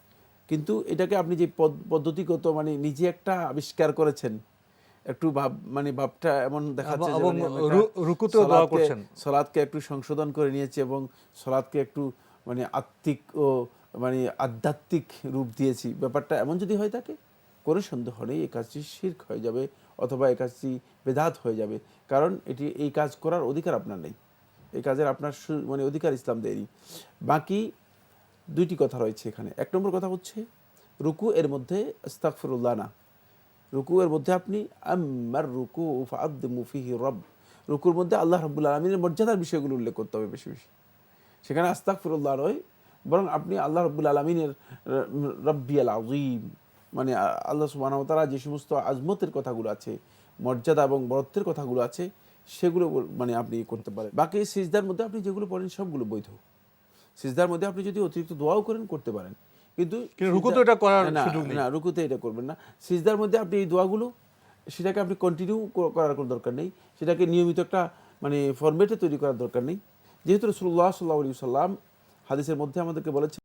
কিন্তু এটাকে আপনি যে পদ্ধতিগত মানে নিজে একটা আবিষ্কার করেছেন, একটু ভাব মানে ভাবটা এমন দেখাচ্ছে যে রুকুতেও দোয়া করছেন, সালাতকে একটু সংশোধন করে নিয়েছে এবং সালাতকে একটু মানে আত্মিক ও মানে আধ্যাত্মিক রূপ দিয়েছি, ব্যাপারটা এমন যদি হয়ে থাকে কোনো সন্দেহ নেই এই কাজটি শিরক হয়ে যাবে অথবা এই কাজটি বেদাত হয়ে যাবে, কারণ এটি এই কাজ করার অধিকার আপনার নেই, এই কাজের আপনার মানে অধিকার ইসলাম দেয়নি। বাকি দুইটি কথা রয়েছে এখানে। এক নম্বর কথা হচ্ছে রুকু এর মধ্যে আস্তাগফিরুল্লাহ না, রুকু এর মধ্যে আপনি আম্মার রুকু ফাআযযিমু ফীহি রব, রুকুর মধ্যে আল্লাহ রাব্বুল আলামিনের মর্যাদার বিষয়গুলো উল্লেখ করতে হবে বেশি বেশি, সেখানে আস্তাগফিরুল্লাহ নয়, বরং আপনি আল্লাহ রাব্বুল আলামিনের রব্বিয়াল আযীম মানে আল্লাহ সুবহানাহু ওয়া তাআলা যে সমস্ত আজমতের কথাগুলো আছে, মর্যাদা এবং বরত্বের কথাগুলো আছে সেগুলো মানে আপনি করতে পারেন। বাকি সিজদার মধ্যে আপনি যেগুলো পড়েন সবগুলো বৈধ, সিজদার মধ্যে আপনি যদি অতিরিক্ত দোয়াও করেন করতে পারেন, কিন্তু রুকুতে এটা করার সুযোগ নেই। না, রুকুতে এটা করবেন না। সিজদার মধ্যে আপনি এই দোয়াগুলো সেটাকে আপনি কন্টিনিউ করার কোনো দরকার নেই, সেটাকে নিয়মিত একটা মানে ফরম্যাটে তৈরি করার দরকার নেই, যেহেতু রাসূলুল্লাহ সাল্লাল্লাহু আলাইহি ওয়াসাল্লাম হাদিসের মধ্যে আমাদেরকে বলেছেন